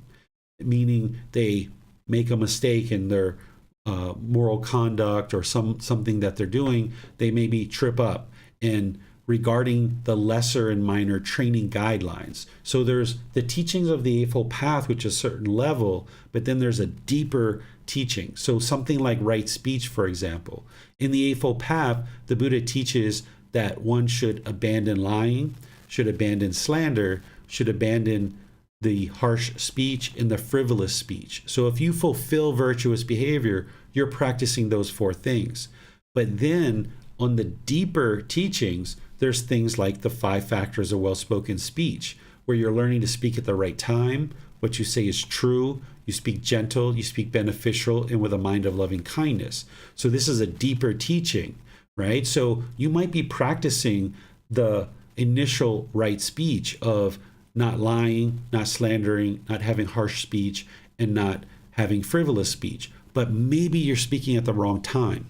meaning they make a mistake in their moral conduct or something that they're doing, they maybe trip up in regarding the lesser and minor training guidelines. So there's the teachings of the Eightfold Path, which is a certain level, but then there's a deeper teaching. So something like right speech, for example. In the Eightfold Path, the Buddha teaches that one should abandon lying, should abandon slander, should abandon the harsh speech and the frivolous speech. So if you fulfill virtuous behavior, you're practicing those 4 things. But then on the deeper teachings, there's things like the 5 factors of well-spoken speech, where you're learning to speak at the right time, what you say is true, you speak gentle, you speak beneficial, and with a mind of loving kindness. So this is a deeper teaching, right? So you might be practicing the initial right speech of not lying, not slandering, not having harsh speech, and not having frivolous speech. but maybe you're speaking at the wrong time,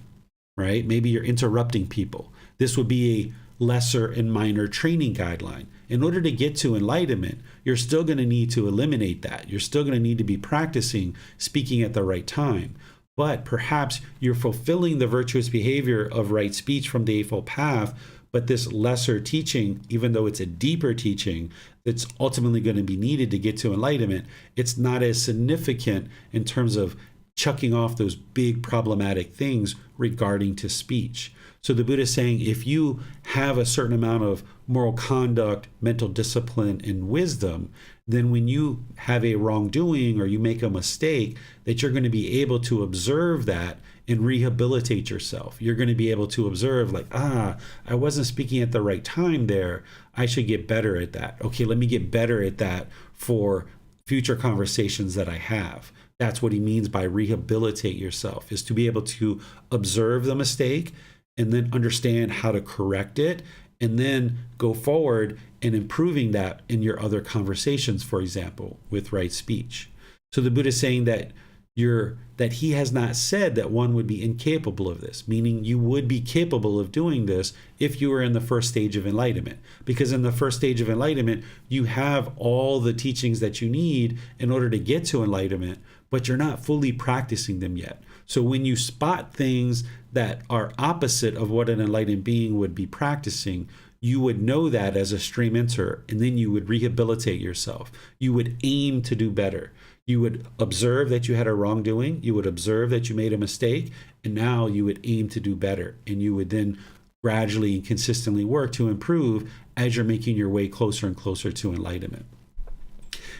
right? Maybe you're interrupting people. This would be a lesser and minor training guideline. In order to get to enlightenment, you're still going to need to eliminate that. You're still going to need to be practicing speaking at the right time. But perhaps you're fulfilling the virtuous behavior of right speech from the Eightfold Path, but this lesser teaching, even though it's a deeper teaching that's ultimately going to be needed to get to enlightenment, it's not as significant in terms of chucking off those big problematic things regarding to speech. So the Buddha is saying if you have a certain amount of moral conduct, mental discipline, and wisdom, then when you have a wrongdoing or you make a mistake, that you're going to be able to observe that and rehabilitate yourself. You're going to be able to observe like, I wasn't speaking at the right time there. I should get better at that. Okay, let me get better at that for future conversations that I have. That's what he means by rehabilitate yourself, is to be able to observe the mistake and then understand how to correct it, and then go forward and improving that in your other conversations, for example, with right speech. So the Buddha is saying that he has not said that one would be incapable of this, meaning you would be capable of doing this if you were in the first stage of enlightenment. Because in the first stage of enlightenment, you have all the teachings that you need in order to get to enlightenment, but you're not fully practicing them yet. So when you spot things that are opposite of what an enlightened being would be practicing, you would know that as a stream enter, and then you would rehabilitate yourself. You would aim to do better. You would observe that you had a wrongdoing. You would observe that you made a mistake, and now you would aim to do better. And you would then gradually and consistently work to improve as you're making your way closer and closer to enlightenment.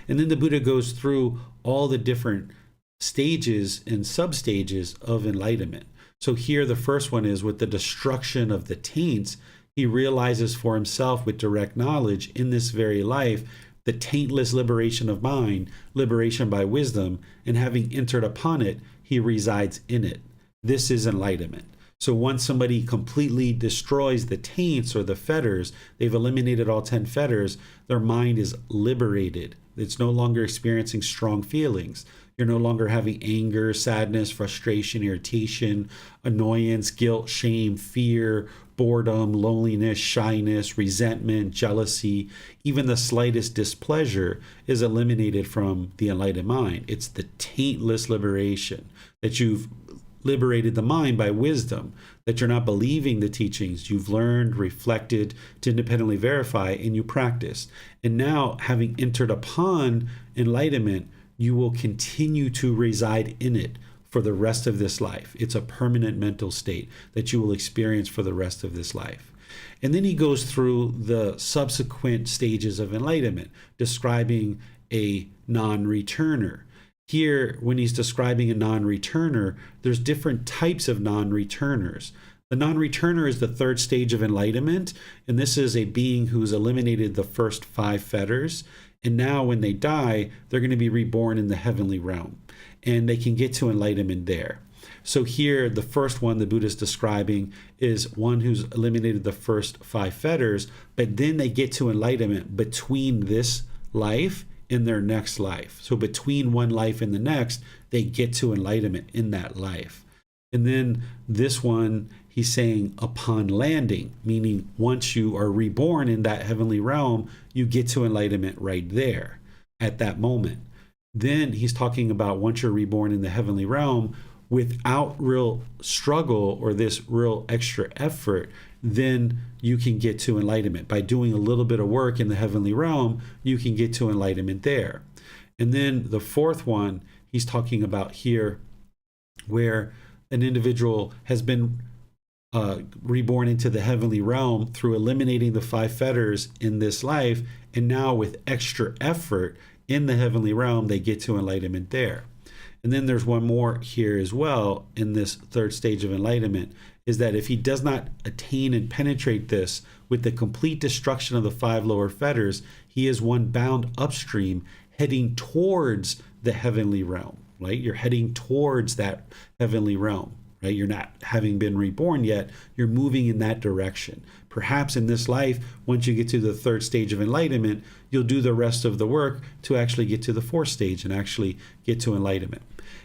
And then the Buddha goes through all the different stages and sub-stages of enlightenment. So here the first one is with the destruction of the taints. He realizes for himself with direct knowledge in this very life the taintless liberation of mind, liberation by wisdom, and having entered upon it, he resides in it. This is enlightenment. So once somebody completely destroys the taints or the fetters, they've eliminated all 10 fetters, their mind is liberated. It's no longer experiencing strong feelings. You're no longer having anger, sadness, frustration, irritation, annoyance, guilt, shame, fear, boredom, loneliness, shyness, resentment, jealousy. Even the slightest displeasure is eliminated from the enlightened mind. It's the taintless liberation, that you've liberated the mind by wisdom, that you're not believing the teachings you've learned, reflected, to independently verify, and you practice. And now, having entered upon enlightenment, you will continue to reside in it for the rest of this life. It's a permanent mental state that you will experience for the rest of this life. And then he goes through the subsequent stages of enlightenment, describing a non-returner. Here, when he's describing a non-returner, there's different types of non-returners. The non-returner is the third stage of enlightenment, and this is a being who's eliminated the first 5 fetters. And now when they die, they're going to be reborn in the heavenly realm, and they can get to enlightenment there. So here, the first one the Buddha is describing is one who's eliminated the first 5 fetters, but then they get to enlightenment between this life and their next life. So between one life and the next, they get to enlightenment in that life. And then this one, he's saying upon landing, meaning once you are reborn in that heavenly realm, you get to enlightenment right there at that moment. Then he's talking about once you're reborn in the heavenly realm, without real struggle or this real extra effort, then you can get to enlightenment. By doing a little bit of work in the heavenly realm, you can get to enlightenment there. And then the fourth one, he's talking about here, where an individual has been reborn into the heavenly realm through eliminating the 5 fetters in this life, and now with extra effort in the heavenly realm, they get to enlightenment there. And then there's one more here as well in this third stage of enlightenment, is that if he does not attain and penetrate this with the complete destruction of the 5 lower fetters, he is one bound upstream heading towards the heavenly realm, right? You're heading towards that heavenly realm, right? You're not having been reborn yet. You're moving in that direction. Perhaps in this life, once you get to the third stage of enlightenment, you'll do the rest of the work to actually get to the fourth stage and actually get to enlightenment.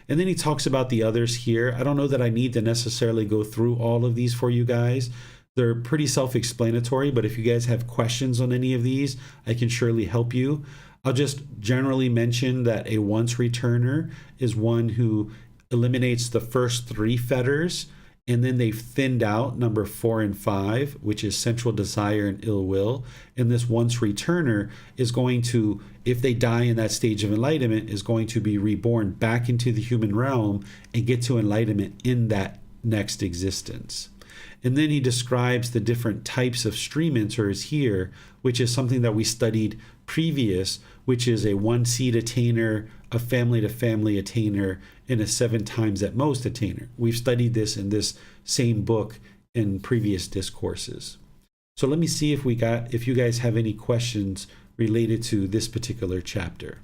And then he talks about the others here. I don't know that I need to necessarily go through all of these for you guys. They're pretty self-explanatory, but if you guys have questions on any of these, I can surely help you. I'll just generally mention that a once returner is one who eliminates the first 3 fetters, and then they've thinned out number 4 and 5, which is sensual desire and ill will. And this once returner is going to, if they die in that stage of enlightenment, is going to be reborn back into the human realm and get to enlightenment in that next existence. And then he describes the different types of stream enterers here, which is something that we studied previous, which is a 1-seed attainer, a family-to-family attainer, and a 7 times at most attainer. We've studied this in this same book in previous discourses. So let me see if you guys have any questions related to this particular chapter.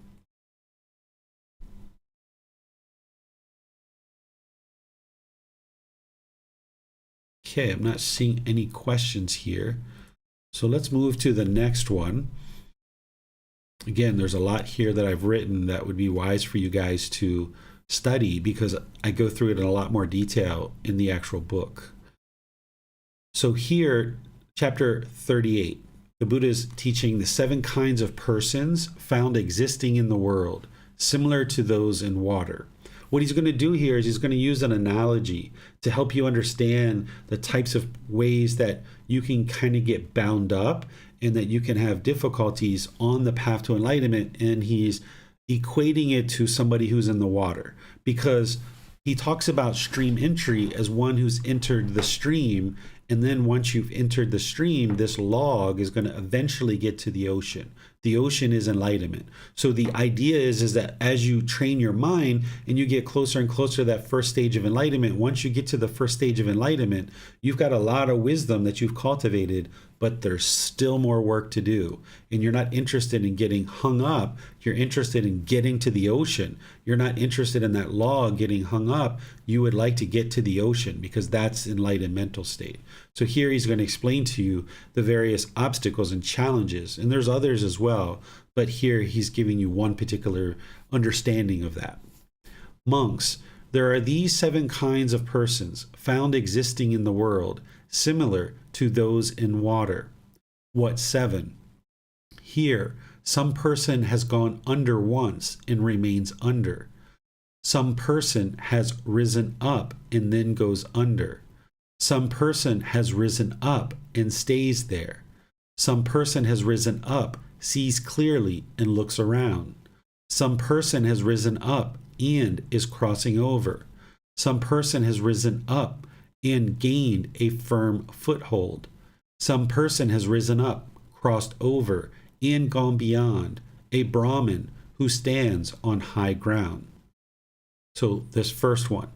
Okay, I'm not seeing any questions here. So let's move to the next one. Again, there's a lot here that I've written that would be wise for you guys to study because I go through it in a lot more detail in the actual book. So here, chapter 38, the Buddha is teaching the 7 kinds of persons found existing in the world, similar to those in water. What he's going to do here is he's going to use an analogy to help you understand the types of ways that you can kind of get bound up and that you can have difficulties on the path to enlightenment. And he's equating it to somebody who's in the water, because he talks about stream entry as one who's entered the stream. And then once you've entered the stream, this log is going to eventually get to the ocean. The ocean is enlightenment. So the idea is that as you train your mind and you get closer and closer to that first stage of enlightenment, once you get to the first stage of enlightenment, you've got a lot of wisdom that you've cultivated, but there's still more work to do. And you're not interested in getting hung up. You're interested in getting to the ocean. You're not interested in that log getting hung up. You would like to get to the ocean because that's enlightened mental state. So here he's going to explain to you the various obstacles and challenges. And there's others as well. But here he's giving you one particular understanding of that. Monks, there are these 7 kinds of persons found existing in the world, similar to those in water. What 7? Here, some person has gone under once and remains under. Some person has risen up and then goes under. Some person has risen up and stays there. Some person has risen up, sees clearly, and looks around. Some person has risen up and is crossing over. Some person has risen up and gained a firm foothold. Some person has risen up, crossed over, and gone beyond, a Brahmin who stands on high ground. So this first one.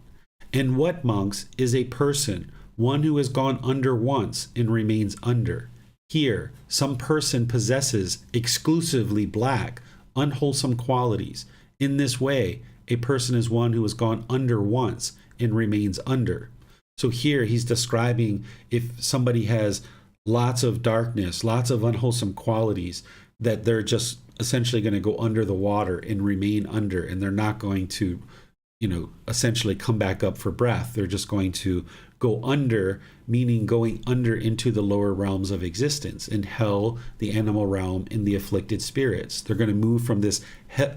And what, monks, is a person? One who has gone under once and remains under. Here, some person possesses exclusively black, unwholesome qualities. In this way, a person is one who has gone under once and remains under. So here he's describing if somebody has lots of darkness, lots of unwholesome qualities, that they're just essentially going to go under the water and remain under, and they're not going to, essentially come back up for breath. They're just going to go under, meaning going under into the lower realms of existence, in hell, the animal realm, and the afflicted spirits. They're going to move from this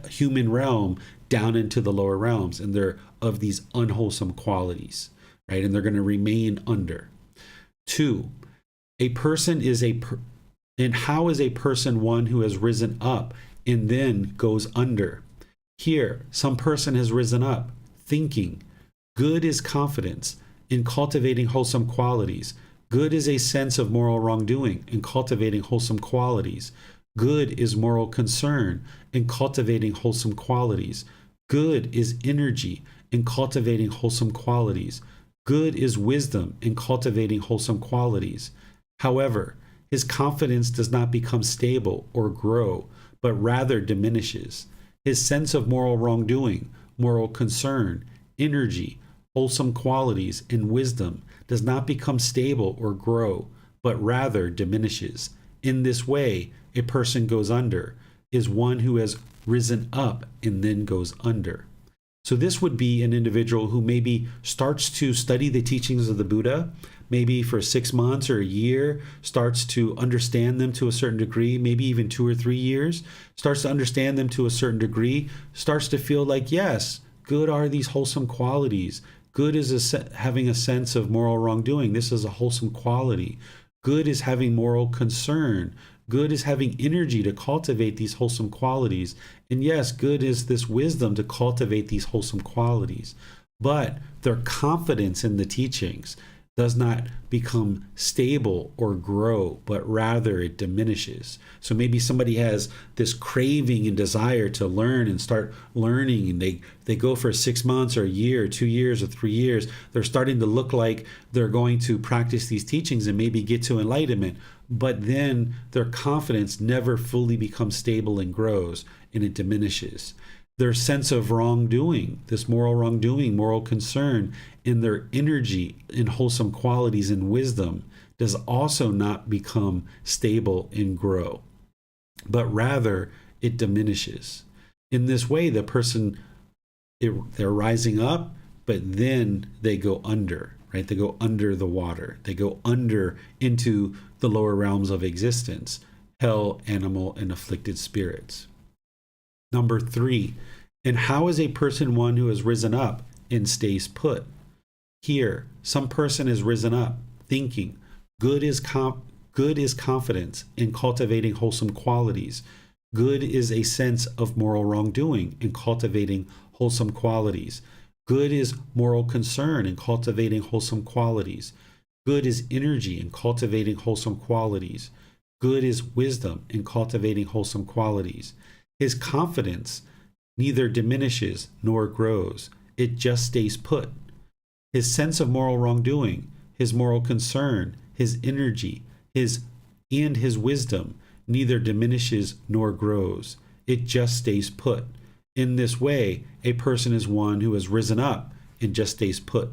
human realm down into the lower realms, and they're of these unwholesome qualities, right? And they're going to remain under. 2, a person is and how is a person one who has risen up and then goes under? Here, some person has risen up, thinking. Good is confidence in cultivating wholesome qualities. Good is a sense of moral wrongdoing in cultivating wholesome qualities. Good is moral concern in cultivating wholesome qualities. Good is energy in cultivating wholesome qualities. Good is wisdom in cultivating wholesome qualities. However, his confidence does not become stable or grow, but rather diminishes. His sense of moral wrongdoing, moral concern, energy, wholesome qualities, and wisdom does not become stable or grow, but rather diminishes. In this way, a person goes under, is one who has risen up and then goes under. So this would be an individual who maybe starts to study the teachings of the Buddha, maybe for 6 months or a year, starts to understand them to a certain degree, maybe even 2 or 3 years, starts to understand them to a certain degree, starts to feel like, yes, good are these wholesome qualities. Good is having a sense of moral wrongdoing. This is a wholesome quality. Good is having moral concern. Good is having energy to cultivate these wholesome qualities. And yes, good is this wisdom to cultivate these wholesome qualities. But their confidence in the teachings does not become stable or grow, but rather it diminishes. So maybe somebody has this craving and desire to learn and start learning, and they go for 6 months or a year, or 2 years or 3 years. They're starting to look like they're going to practice these teachings and maybe get to enlightenment, but then their confidence never fully becomes stable and grows, and it diminishes. Their sense of wrongdoing, this moral wrongdoing, moral concern, and their energy in wholesome qualities and wisdom does also not become stable and grow, but rather it diminishes. In this way, the person, they're rising up, but then they go under, right? They go under the water. They go under into the lower realms of existence, hell, animal, and afflicted spirits. Number 3, and how is a person one who has risen up and stays put? Here, some person has risen up, thinking, good is confidence in cultivating wholesome qualities. Good is a sense of moral wrongdoing in cultivating wholesome qualities. Good is moral concern in cultivating wholesome qualities. Good is energy in cultivating wholesome qualities. Good is wisdom in cultivating wholesome qualities. His confidence neither diminishes nor grows. It just stays put. His sense of moral wrongdoing, his moral concern, his energy, his wisdom neither diminishes nor grows. It just stays put. In this way, a person is one who has risen up and just stays put.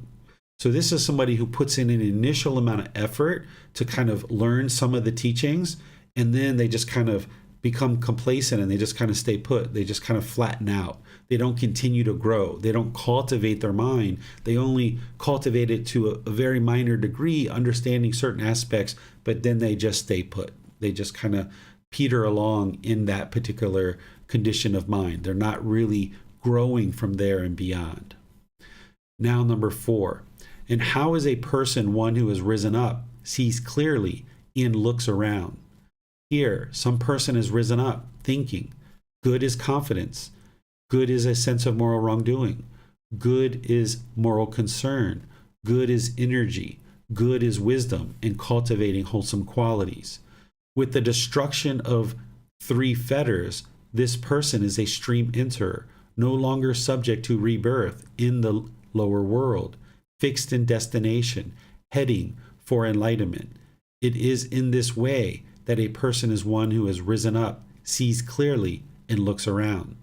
So this is somebody who puts in an initial amount of effort to kind of learn some of the teachings, and then they just kind of become complacent and they just kind of stay put. They just kind of flatten out. They don't continue to grow. They don't cultivate their mind. They only cultivate it to a very minor degree, understanding certain aspects, but then they just stay put. They just kind of peter along in that particular condition of mind. They're not really growing from there and beyond. Now, number 4, and how is a person one who has risen up, sees clearly, and looks around? Here, some person has risen up, thinking, good is confidence. Good is a sense of moral wrongdoing. Good is moral concern. Good is energy. Good is wisdom in cultivating wholesome qualities. With the destruction of 3 fetters, this person is a stream enterer, no longer subject to rebirth in the lower world, fixed in destination, heading for enlightenment. It is in this way that a person is one who has risen up, sees clearly, and looks around.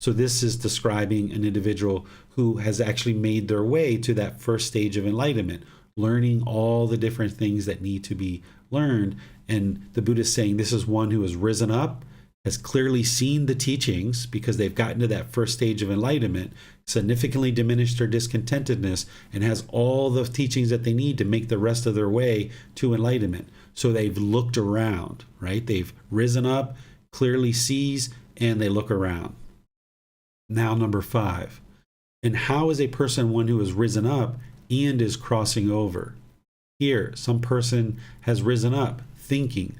So this is describing an individual who has actually made their way to that first stage of enlightenment, learning all the different things that need to be learned. And the Buddha is saying this is one who has risen up, has clearly seen the teachings because they've gotten to that first stage of enlightenment, significantly diminished their discontentedness, and has all the teachings that they need to make the rest of their way to enlightenment. So they've looked around, right? They've risen up, clearly sees, and they look around. Now, number 5. And how is a person one who has risen up and is crossing over? Here, some person has risen up, thinking,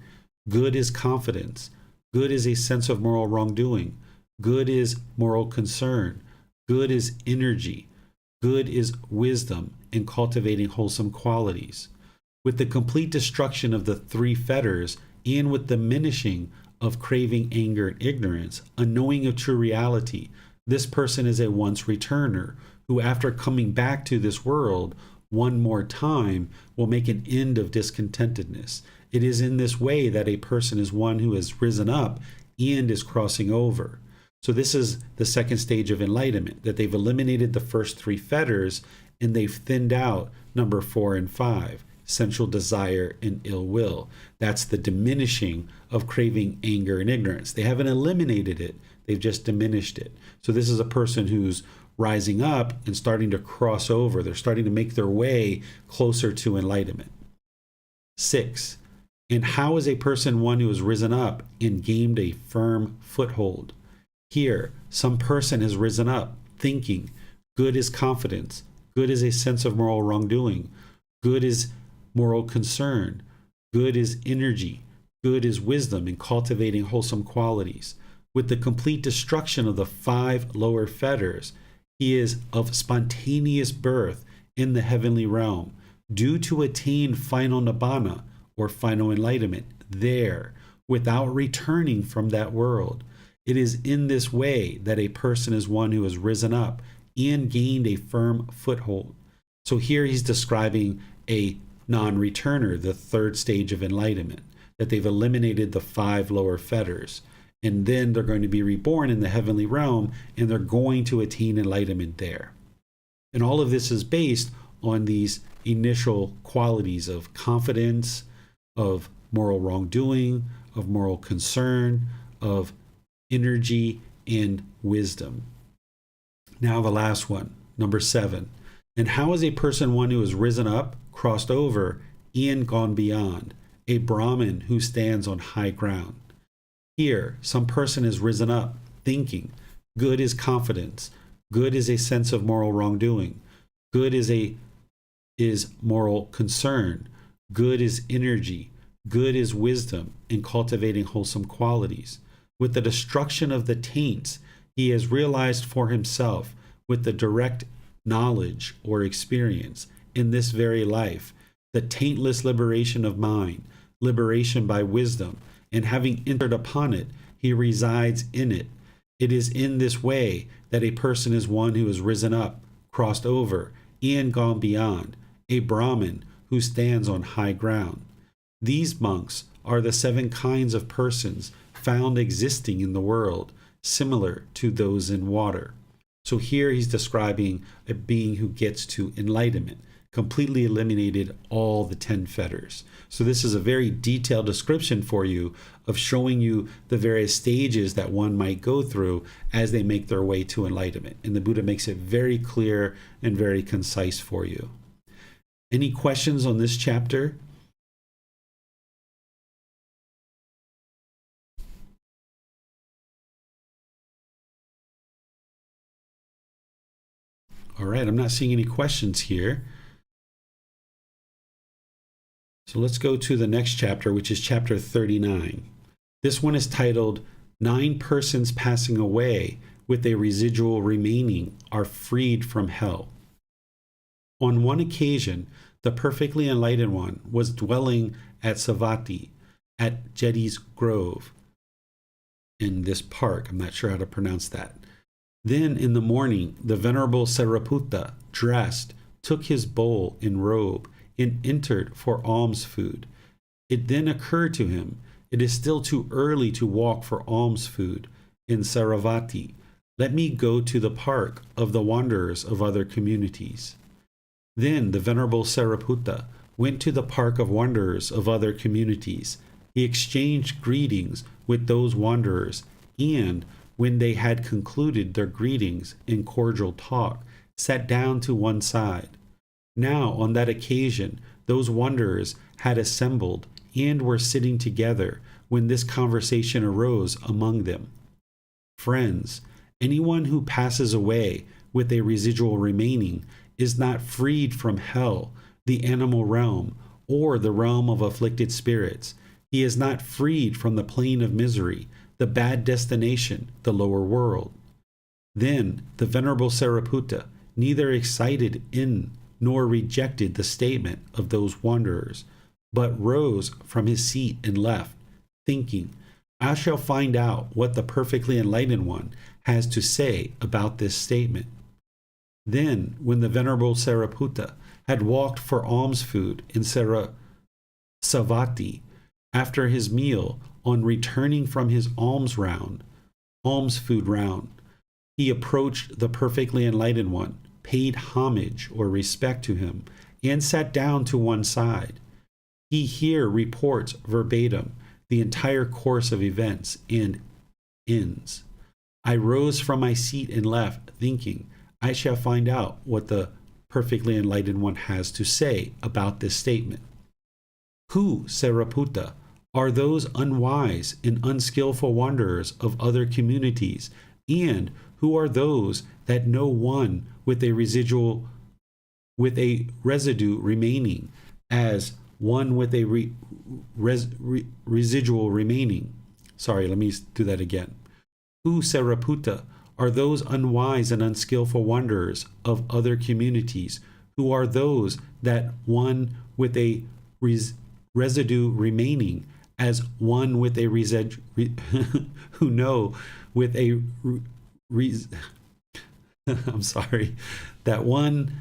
good is confidence. Good is a sense of moral wrongdoing. Good is moral concern. Good is energy. Good is wisdom in cultivating wholesome qualities. With the complete destruction of the 3 fetters and with the diminishing of craving, anger, and ignorance, a knowing of true reality, this person is a once returner who, after coming back to this world one more time, will make an end of discontentedness. It is in this way that a person is one who has risen up and is crossing over. So this is the second stage of enlightenment, that they've eliminated the first 3 fetters and they've thinned out number 4 and 5. Sensual desire and ill will. That's the diminishing of craving, anger, and ignorance. They haven't eliminated it, they've just diminished it. So this is a person who's rising up and starting to cross over. They're starting to make their way closer to enlightenment. 6. And how is a person one who has risen up and gained a firm foothold? Here, some person has risen up, thinking, good is confidence, good is a sense of moral wrongdoing, good is moral concern, good is energy, good is wisdom in cultivating wholesome qualities. With the complete destruction of the 5 lower fetters, he is of spontaneous birth in the heavenly realm, due to attain final nibbana, or final enlightenment, there, without returning from that world. It is in this way that a person is one who has risen up and gained a firm foothold. So here he's describing a non-returner, the 3rd stage of enlightenment, that they've eliminated the 5 lower fetters. And then they're going to be reborn in the heavenly realm, and they're going to attain enlightenment there. And all of this is based on these initial qualities of confidence, of moral wrongdoing, of moral concern, of energy, and wisdom. Now the last one, number 7. And how is a person one who has risen up, crossed over, and gone beyond? A Brahmin who stands on high ground. Here, some person has risen up, thinking, good is confidence, good is a sense of moral wrongdoing, good is moral concern, good is energy, good is wisdom in cultivating wholesome qualities. With the destruction of the taints, he has realized for himself, with the direct knowledge or experience in this very life, the taintless liberation of mind, liberation by wisdom, and having entered upon it, he resides in it. It is in this way that a person is one who has risen up, crossed over, and gone beyond, a Brahmin who stands on high ground. These monks are the 7 kinds of persons found existing in the world, similar to those in water. So here he's describing a being who gets to enlightenment, completely eliminated all the 10 fetters. So this is a very detailed description for you of showing you the various stages that one might go through as they make their way to enlightenment. And the Buddha makes it very clear and very concise for you. Any questions on this chapter? All right, I'm not seeing any questions here. So let's go to the next chapter, which is chapter 39. This one is titled, 9 persons passing away with a residual remaining are freed from hell. On one occasion, the perfectly enlightened one was dwelling at Savatthi, at Jeti's Grove, in this park. I'm not sure how to pronounce that. Then in the morning, the Venerable Sariputta, dressed, took his bowl and robe, and entered for alms food. It then occurred to him, it is still too early to walk for alms food in Saravati. Let me go to the park of the wanderers of other communities. Then the Venerable Sariputta went to the park of wanderers of other communities. He exchanged greetings with those wanderers, and when they had concluded their greetings in cordial talk, sat down to one side. Now, on that occasion, those wanderers had assembled and were sitting together when this conversation arose among them. Friends, anyone who passes away with a residual remaining is not freed from hell, the animal realm, or the realm of afflicted spirits. He is not freed from the plane of misery, the bad destination, the lower world. Then the Venerable Sariputta neither excited in nor rejected the statement of those wanderers, but rose from his seat and left, thinking, I shall find out what the perfectly enlightened one has to say about this statement. Then, when the Venerable Sariputta had walked for alms food in Savatthi, after his meal, on returning from his alms food round, he approached the perfectly enlightened one, paid homage or respect to him, and sat down to one side. He here reports verbatim the entire course of events and ends. I rose from my seat and left, thinking, I shall find out what the perfectly enlightened one has to say about this statement. Who, Sariputta, are those unwise and unskillful wanderers of other communities, and who are those that know one with a residue remaining, as one with a residual remaining? Sorry, let me do that again. Who, Sariputta, are those unwise and unskillful wanderers of other communities, who are those that one with a residue remaining, as one with a who know with a I'm sorry, that one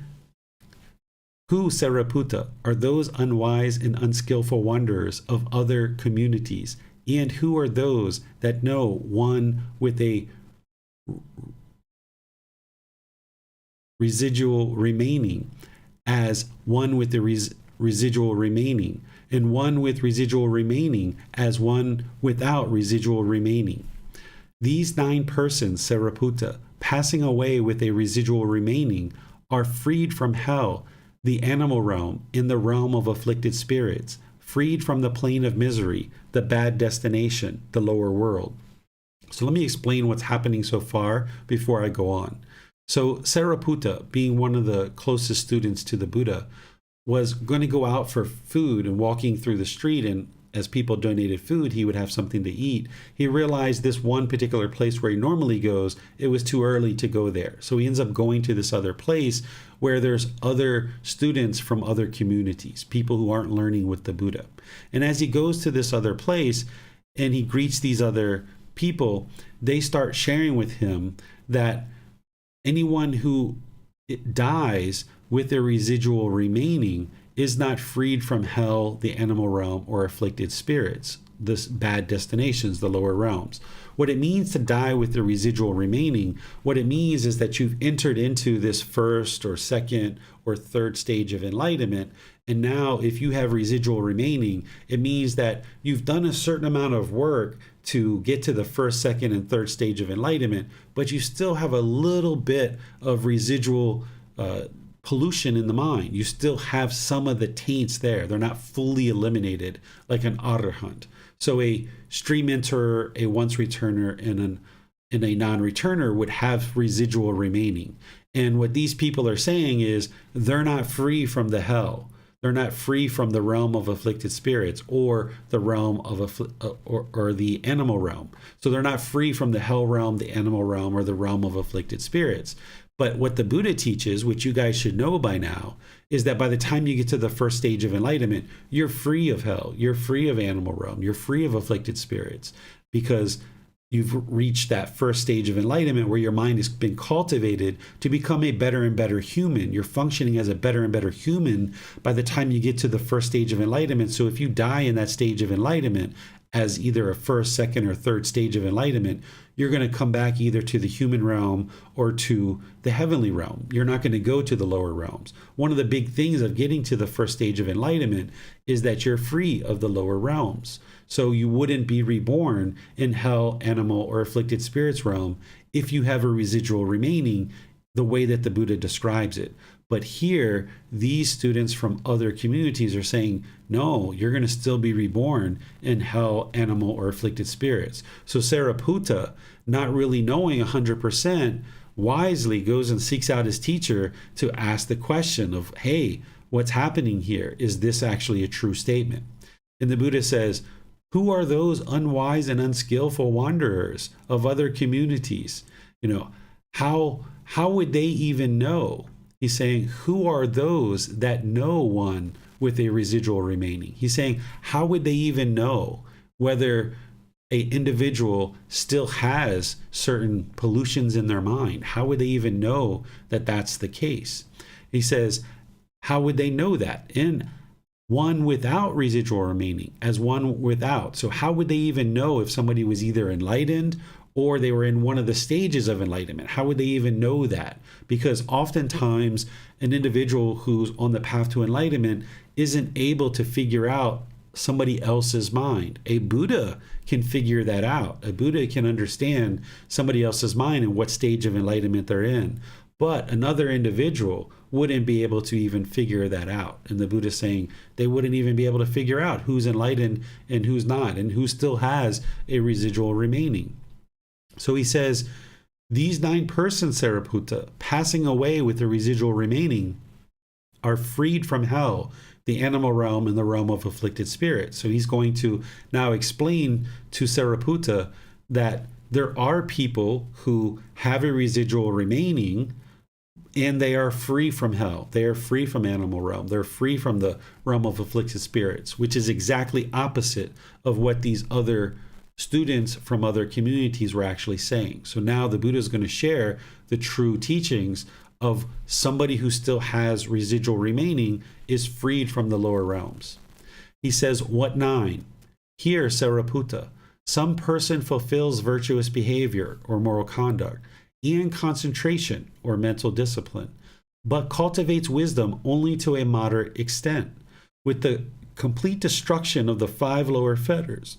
who, Sariputta, are those unwise and unskillful wanderers of other communities, and who are those that know one with a residual remaining, as one with the residual remaining, and one with residual remaining as one without residual remaining. These 9 persons, Sariputta, passing away with a residual remaining, are freed from hell, the animal realm, in the realm of afflicted spirits, freed from the plane of misery, the bad destination, the lower world. So let me explain what's happening so far before I go on. So Sariputta, being one of the closest students to the Buddha, was going to go out for food and walking through the street, and as people donated food, he would have something to eat. He realized this one particular place where he normally goes, it was too early to go there. So he ends up going to this other place where there's other students from other communities, people who aren't learning with the Buddha. And as he goes to this other place and he greets these other people, they start sharing with him that anyone who dies with a residual remaining is not freed from hell, the animal realm, or afflicted spirits, the bad destinations, the lower realms. What it means to die with the residual remaining, what it means is that you've entered into this first or second or third stage of enlightenment. And now if you have residual remaining, it means that you've done a certain amount of work to get to the first, second, and third stage of enlightenment, but you still have a little bit of residual pollution in the mind. You still have some of the taints there. They're not fully eliminated like an arahant. So a stream enterer, a once returner, and a non-returner would have residual remaining. And what these people are saying is they're not free from the hell. They're not free from the realm of afflicted spirits or the realm of or the animal realm. So they're not free from the hell realm, the animal realm, or the realm of afflicted spirits. But what the Buddha teaches, which you guys should know by now, is that by the time you get to the first stage of enlightenment, you're free of hell, you're free of animal realm, you're free of afflicted spirits, because you've reached that first stage of enlightenment where your mind has been cultivated to become a better and better human. You're functioning as a better and better human by the time you get to the first stage of enlightenment. So if you die in that stage of enlightenment as either a first, second, or third stage of enlightenment, you're going to come back either to the human realm or to the heavenly realm. You're not going to go to the lower realms. One of the big things of getting to the first stage of enlightenment is that you're free of the lower realms. So you wouldn't be reborn in hell, animal, or afflicted spirits realm if you have a residual remaining, the way that the Buddha describes it. But here, these students from other communities are saying, no, you're going to still be reborn in hell, animal, or afflicted spirits. So Sariputta, not really knowing 100%, wisely goes and seeks out his teacher to ask the question of, hey, what's happening here? Is this actually a true statement? And the Buddha says, who are those unwise and unskillful wanderers of other communities? How would they even know? He's saying, who are those that know one with a residual remaining? He's saying, how would they even know whether an individual still has certain pollutions in their mind? How would they even know that that's the case? He says, how would they know that? In one without residual remaining, as one without. So how would they even know if somebody was either enlightened or they were in one of the stages of enlightenment? How would they even know that? Because oftentimes an individual who's on the path to enlightenment isn't able to figure out somebody else's mind. A Buddha can figure that out. A Buddha can understand somebody else's mind and what stage of enlightenment they're in. But another individual wouldn't be able to even figure that out. And the Buddha is saying they wouldn't even be able to figure out who's enlightened and who's not, and who still has a residual remaining. So he says, these 9 persons, Sariputta, passing away with the residual remaining, are freed from hell, the animal realm, and the realm of afflicted spirits. So he's going to now explain to Sariputta that there are people who have a residual remaining, and they are free from hell. They are free from animal realm. They're free from the realm of afflicted spirits, which is exactly opposite of what these other students from other communities were actually saying. So now the Buddha is going to share the true teachings of somebody who still has residual remaining is freed from the lower realms. He says, what 9? Here, Sariputta, some person fulfills virtuous behavior or moral conduct and concentration or mental discipline, but cultivates wisdom only to a moderate extent. With the complete destruction of the 5 lower fetters,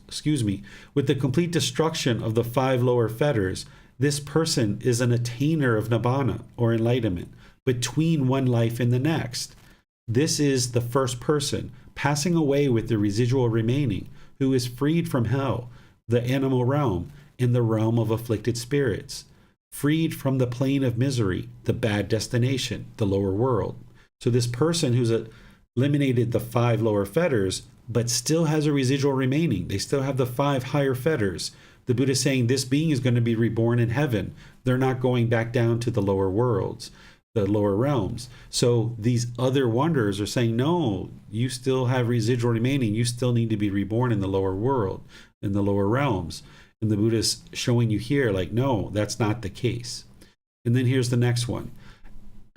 with the complete destruction of the 5 lower fetters, this person is an attainer of nibbana or enlightenment between one life and the next. This is the first person passing away with the residual remaining, who is freed from hell, the animal realm, and the realm of afflicted spirits, freed from the plane of misery, the bad destination, the lower world. So this person who's eliminated the 5 lower fetters, but still has a residual remaining, they still have the 5 higher fetters. The Buddha is saying this being is going to be reborn in heaven. They're not going back down to the lower worlds, the lower realms. So these other wanderers are saying, no, you still have residual remaining. You still need to be reborn in the lower world, in the lower realms. And the Buddha is showing you here, like, no, that's not the case. And then here's the next one.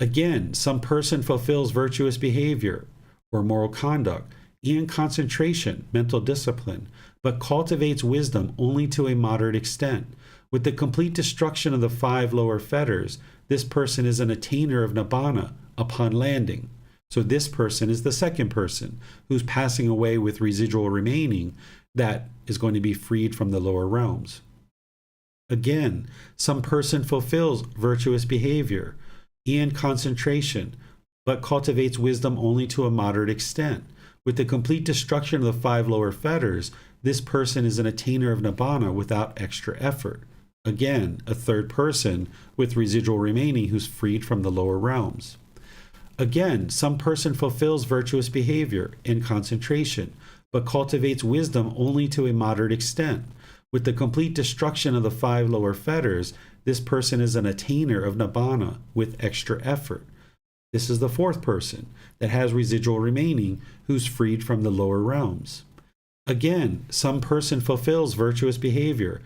Again, some person fulfills virtuous behavior or moral conduct and concentration, mental discipline, but cultivates wisdom only to a moderate extent. With the complete destruction of the 5 lower fetters, this person is an attainer of nibbana upon landing. So this person is the second person who's passing away with residual remaining that is going to be freed from the lower realms. Again, some person fulfills virtuous behavior and concentration, but cultivates wisdom only to a moderate extent. With the complete destruction of the 5 lower fetters, this person is an attainer of nibbana without extra effort. Again, a third person with residual remaining who's freed from the lower realms. Again, some person fulfills virtuous behavior and concentration, but cultivates wisdom only to a moderate extent. With the complete destruction of the 5 lower fetters, this person is an attainer of nibbana with extra effort. This is the fourth person that has residual remaining who's freed from the lower realms. Again, some person fulfills virtuous behavior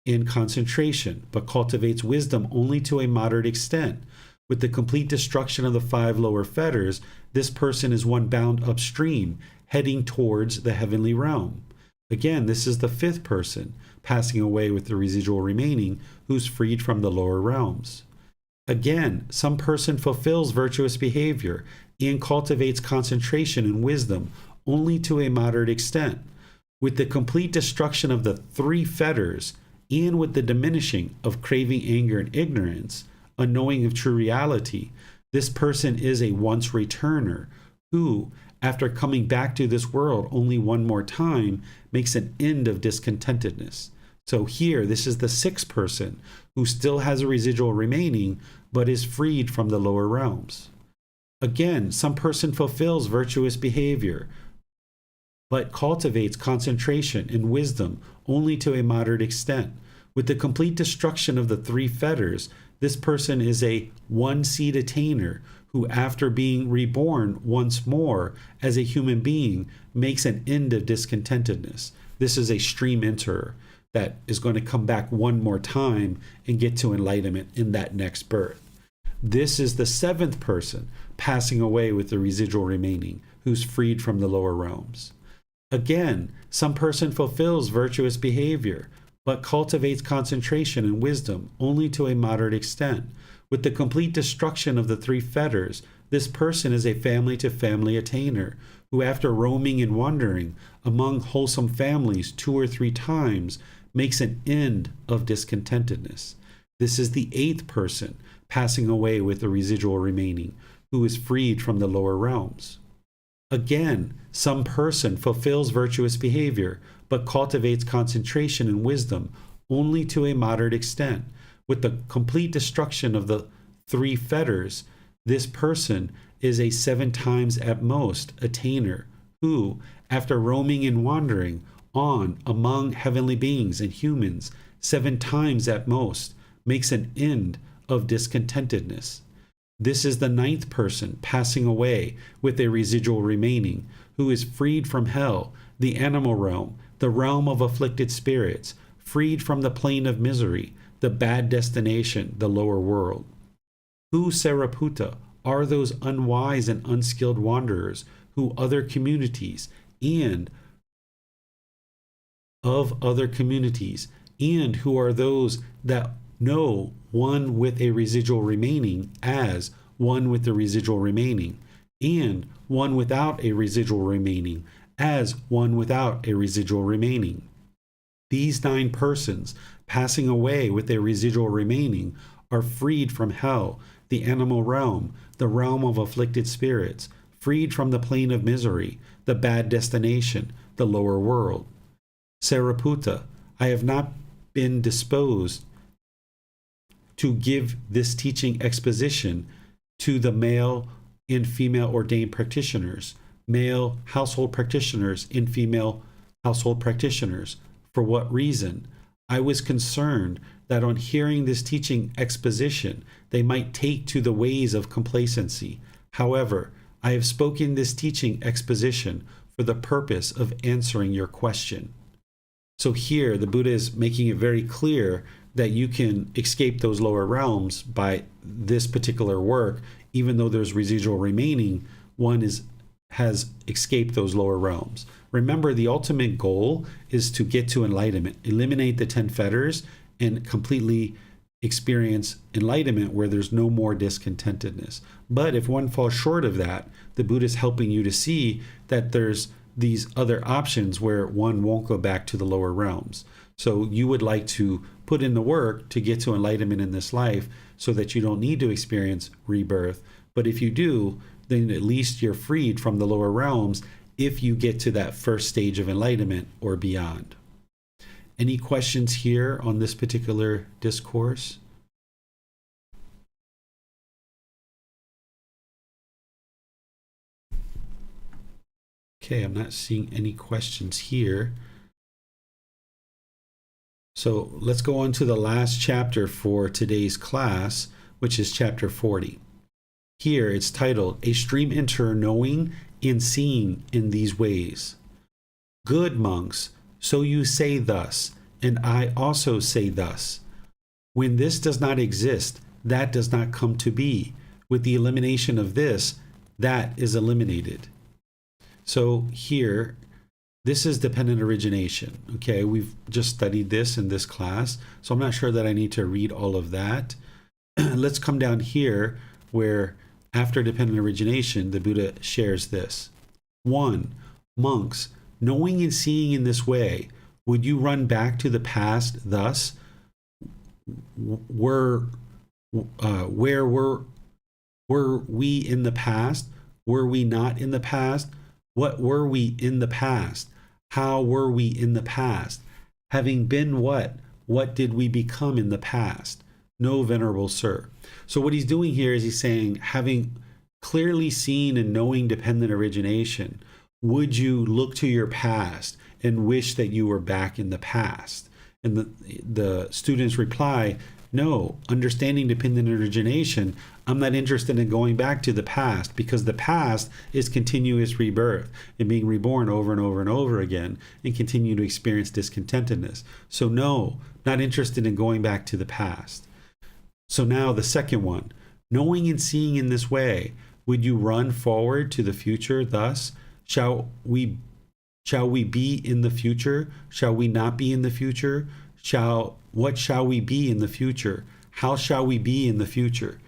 and concentration, but cultivates wisdom only to a moderate extent. With the complete destruction of the 5 lower fetters, this person is one bound upstream, heading towards the heavenly realm. Again, this is the fifth person, passing away with the residual remaining, who's freed from the lower realms. Again, some person fulfills virtuous behavior and cultivates concentration and wisdom only to a moderate extent. With the complete destruction of the 3 fetters, and with the diminishing of craving, anger, and ignorance, unknowing of true reality, this person is a once returner who, after coming back to this world only one more time, makes an end of discontentedness. So here, this is the sixth person who still has a residual remaining, but is freed from the lower realms. Again, some person fulfills virtuous behavior, but cultivates concentration and wisdom only to a moderate extent. With the complete destruction of the 3 fetters, this person is a one-seed attainer who, after being reborn once more as a human being, makes an end of discontentedness. This is a stream enterer that is going to come back one more time and get to enlightenment in that next birth. This is the 7th person passing away with the residual remaining, who's freed from the lower realms. Again, some person fulfills virtuous behavior, but cultivates concentration and wisdom only to a moderate extent. With the complete destruction of the 3 fetters, this person is a family-to-family attainer, who, after roaming and wandering among wholesome families 2 or 3 times, makes an end of discontentedness. This is the 8th person, passing away with the residual remaining, who is freed from the lower realms. Again, some person fulfills virtuous behavior, but cultivates concentration and wisdom only to a moderate extent. With the complete destruction of the 3 fetters, this person is a 7 times at most attainer, who, after roaming and wandering on among heavenly beings and humans 7 times at most, makes an end of discontentedness. This is the 9th person passing away with a residual remaining, who is freed from hell, the animal realm, the realm of afflicted spirits, freed from the plane of misery, the bad destination, the lower world. Who, Sariputta, are those unwise and unskilled wanderers who other communities and of other communities, and who are those that know one with a residual remaining as one with the residual remaining, and one without a residual remaining as one without a residual remaining. These 9 persons passing away with a residual remaining are freed from hell, the animal realm, the realm of afflicted spirits, freed from the plane of misery, the bad destination, the lower world. Sariputta, I have not been disposed to give this teaching exposition to the male and female ordained practitioners, male household practitioners and female household practitioners. For what reason? I was concerned that on hearing this teaching exposition, they might take to the ways of complacency. However, I have spoken this teaching exposition for the purpose of answering your question. So here, the Buddha is making it very clear that you can escape those lower realms by this particular work, even though there's residual remaining, one has escaped those lower realms. Remember, the ultimate goal is to get to enlightenment, eliminate the 10 fetters, and completely experience enlightenment where there's no more discontentedness. But if one falls short of that, the Buddha is helping you to see that there's these other options where one won't go back to the lower realms. So you would like to put in the work to get to enlightenment in this life so that you don't need to experience rebirth. But if you do, then at least you're freed from the lower realms if you get to that first stage of enlightenment or beyond. Any questions here on this particular discourse? Okay, I'm not seeing any questions here. So let's go on to the last chapter for today's class, which is chapter 40. Here it's titled, A Stream Enter Knowing and Seeing in These Ways. Good monks, so you say thus, and I also say thus. When this does not exist, that does not come to be. With the elimination of this, that is eliminated. So here, this is dependent origination. Okay, we've just studied this in this class, so I'm not sure that I need to read all of that. Let's come down here where after dependent origination, the Buddha shares this. 1. Monks, knowing and seeing in this way, would you run back to the past thus? Where were we in the past? Were we not in the past? What were we in the past? How were we in the past? Having been what? What did we become in the past? No, Venerable Sir. So what he's doing here is he's saying, having clearly seen and knowing dependent origination, would you look to your past and wish that you were back in the past? And the students reply, no, understanding dependent origination, I'm not interested in going back to the past, because the past is continuous rebirth and being reborn over and over and over again and continue to experience discontentedness. So no, not interested in going back to the past. So now the second one, knowing and seeing in this way, would you run forward to the future thus? Shall we be in the future? Shall we not be in the future? What shall we be in the future? How shall we be in the future?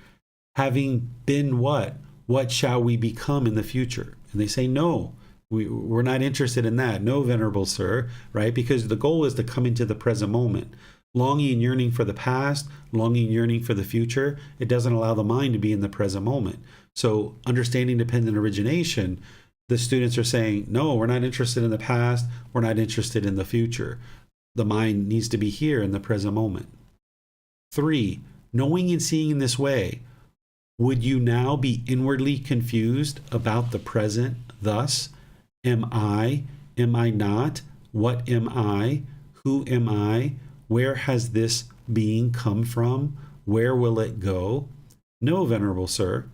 Having been what? What shall we become in the future? And they say, no, we're not interested in that. No, Venerable Sir, right? Because the goal is to come into the present moment. Longing and yearning for the past, longing and yearning for the future, it doesn't allow the mind to be in the present moment. So understanding dependent origination, the students are saying, no, we're not interested in the past, we're not interested in the future. The mind needs to be here in the present moment. 3, knowing and seeing in this way, would you now be inwardly confused about the present? Thus, am I not? What am I? Who am I? Where has this being come from? Where will it go? No, Venerable Sir.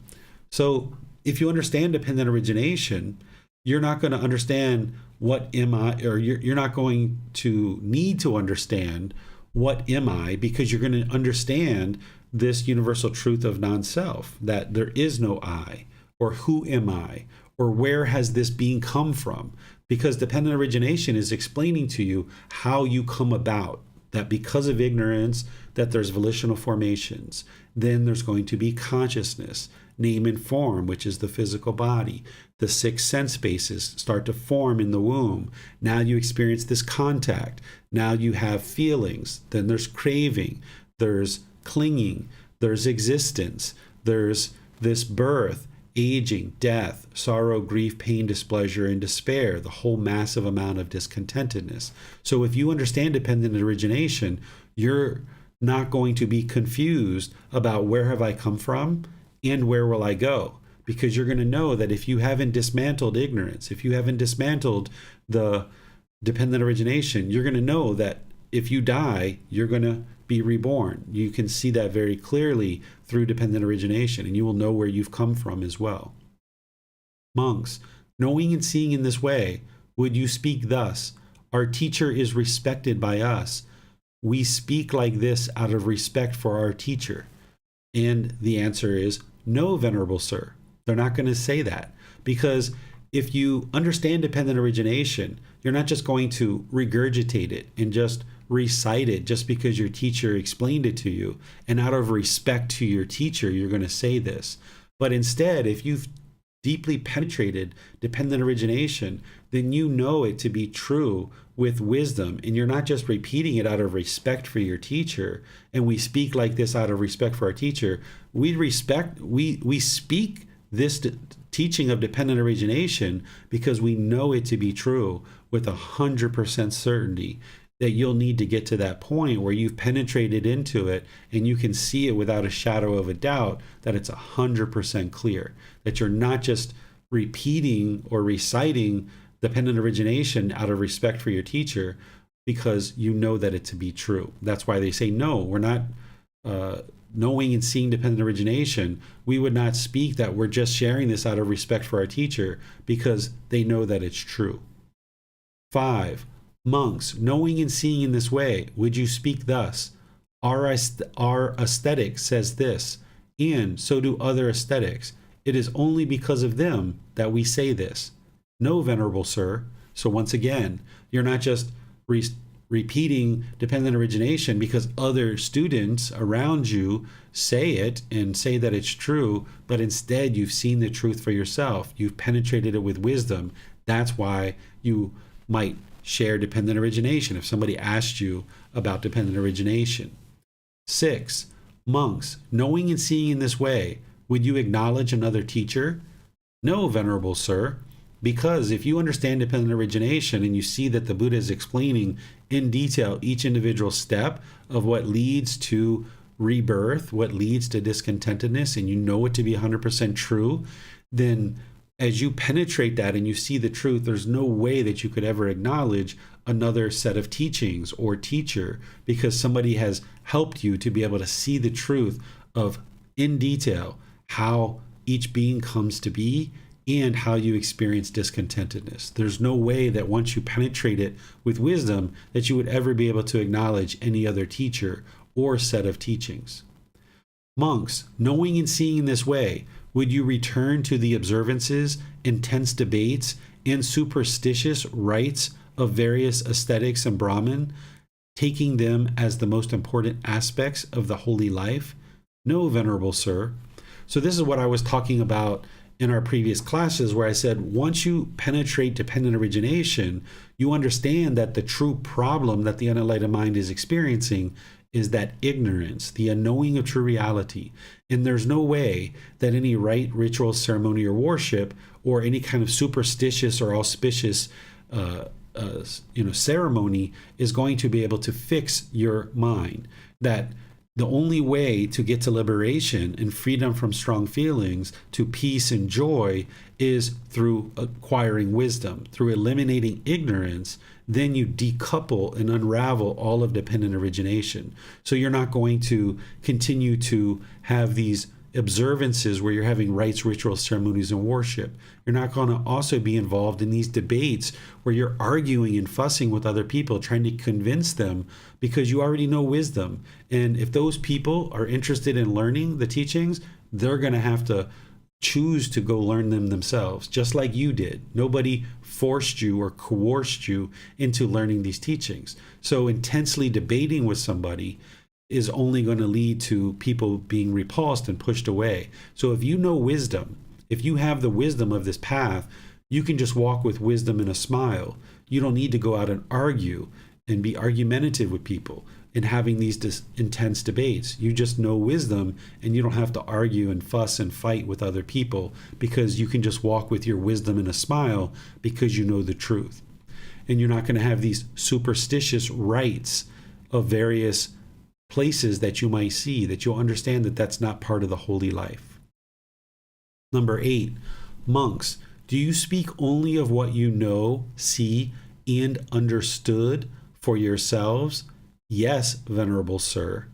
So if you understand dependent origination, you're not going to understand what am I, or you're not going to need to understand what am I, because you're going to understand this universal truth of non-self, that there is no I, or who am I, or where has this being come from? Because dependent origination is explaining to you how you come about, that because of ignorance, that there's volitional formations. Then there's going to be consciousness, name and form, which is the physical body. The 6 sense bases start to form in the womb. Now you experience this contact. Now you have feelings. Then there's craving. There's clinging. There's existence. There's this birth, aging, death, sorrow, grief, pain, displeasure, and despair, the whole massive amount of discontentedness. So if you understand dependent origination, you're not going to be confused about where have I come from and where will I go, because you're going to know that if you haven't dismantled ignorance, if you haven't dismantled the dependent origination, you're going to know that if you die, you're going to be reborn. You can see that very clearly through dependent origination, and you will know where you've come from as well. Monks, knowing and seeing in this way, would you speak thus? Our teacher is respected by us. We speak like this out of respect for our teacher. And the answer is no, Venerable Sir. They're not going to say that, because if you understand dependent origination, you're not just going to regurgitate it and just recite it just because your teacher explained it to you, and out of respect to your teacher, you're going to say this. But instead, if you've deeply penetrated dependent origination, then you know it to be true with wisdom, and you're not just repeating it out of respect for your teacher. And we speak like this out of respect for our teacher. We speak this teaching of dependent origination because we know it to be true with 100% certainty, that you'll need to get to that point where you've penetrated into it and you can see it without a shadow of a doubt that it's 100% clear, that you're not just repeating or reciting dependent origination out of respect for your teacher, because you know that it to be true. That's why they say, no, we're not knowing and seeing dependent origination. We would not speak that we're just sharing this out of respect for our teacher, because they know that it's true. 5, monks, knowing and seeing in this way, would you speak thus? Our aesthetic says this, and so do other aesthetics. It is only because of them that we say this. No, Venerable Sir. So once again, you're not just repeating dependent origination because other students around you say it and say that it's true, but instead you've seen the truth for yourself. You've penetrated it with wisdom. That's why you might share dependent origination if somebody asked you about dependent origination. 6, monks, knowing and seeing in this way, would you acknowledge another teacher? No, Venerable Sir. Because if you understand dependent origination and you see that the Buddha is explaining in detail each individual step of what leads to rebirth, what leads to discontentedness, and you know it to be 100% true, then as you penetrate that and you see the truth, there's no way that you could ever acknowledge another set of teachings or teacher, because somebody has helped you to be able to see the truth of, in detail, how each being comes to be and how you experience discontentedness. There's no way that once you penetrate it with wisdom that you would ever be able to acknowledge any other teacher or set of teachings. Monks, knowing and seeing in this way, would you return to the observances, intense debates, and superstitious rites of various ascetics and Brahmin, taking them as the most important aspects of the holy life? No, Venerable Sir. So this is what I was talking about in our previous classes where I said once you penetrate dependent origination, you understand that the true problem that the unenlightened mind is experiencing is that ignorance, the unknowing of true reality. And there's no way that any rite, ritual, ceremony, or worship, or any kind of superstitious or auspicious ceremony is going to be able to fix your mind. That the only way to get to liberation and freedom from strong feelings, to peace and joy, is through acquiring wisdom, through eliminating ignorance. Then you decouple and unravel all of dependent origination. So you're not going to continue to have these observances where you're having rites, rituals, ceremonies, and worship. You're not going to also be involved in these debates where you're arguing and fussing with other people, trying to convince them because you already know wisdom. And if those people are interested in learning the teachings, they're going to have to choose to go learn them themselves, just like you did. Nobody forced you or coerced you into learning these teachings. So intensely debating with somebody is only going to lead to people being repulsed and pushed away. So if you know wisdom, if you have the wisdom of this path, you can just walk with wisdom and a smile. You don't need to go out and argue and be argumentative with people and having these intense debates. You just know wisdom, and you don't have to argue and fuss and fight with other people, because you can just walk with your wisdom and a smile because you know the truth. And you're not going to have these superstitious rites of various places that you might see, that you'll understand that that's not part of the holy life. Number 8, monks, do you speak only of what you know, see, and understood for yourselves? Yes, Venerable Sir.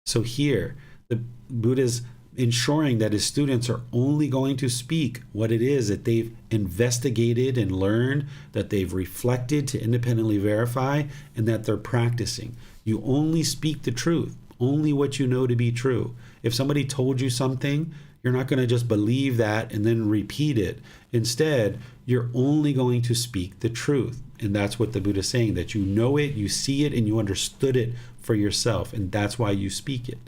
So here, the Buddha's ensuring that his students are only going to speak what it is that they've investigated and learned, that they've reflected to independently verify, and that they're practicing. You only speak the truth, only what you know to be true. If somebody told you something, you're not going to just believe that and then repeat it. Instead, you're only going to speak the truth. And that's what the Buddha is saying, that you know it, you see it, and you understood it for yourself. And that's why you speak it.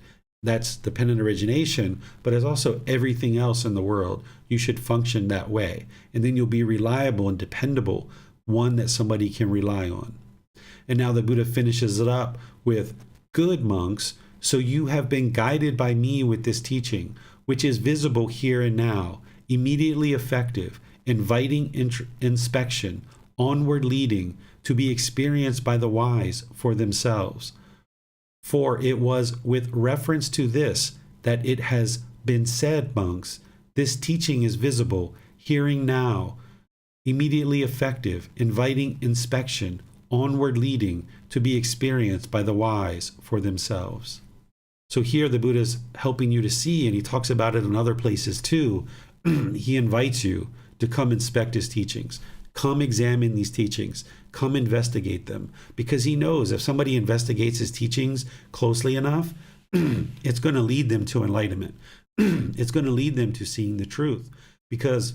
That's dependent origination, but as also everything else in the world. You should function that way. And then you'll be reliable and dependable, one that somebody can rely on. And now the Buddha finishes it up with, good monks, so you have been guided by me with this teaching, which is visible here and now, immediately effective, inviting inspection, onward leading, to be experienced by the wise for themselves. For it was with reference to this that it has been said, monks, this teaching is visible, hearing now, immediately effective, inviting inspection, onward leading, to be experienced by the wise for themselves. So here the Buddha is helping you to see, and he talks about it in other places too. He invites you to come inspect his teachings. Come examine these teachings. Come investigate them. Because he knows if somebody investigates his teachings closely enough, it's going to lead them to enlightenment. It's going to lead them to seeing the truth. Because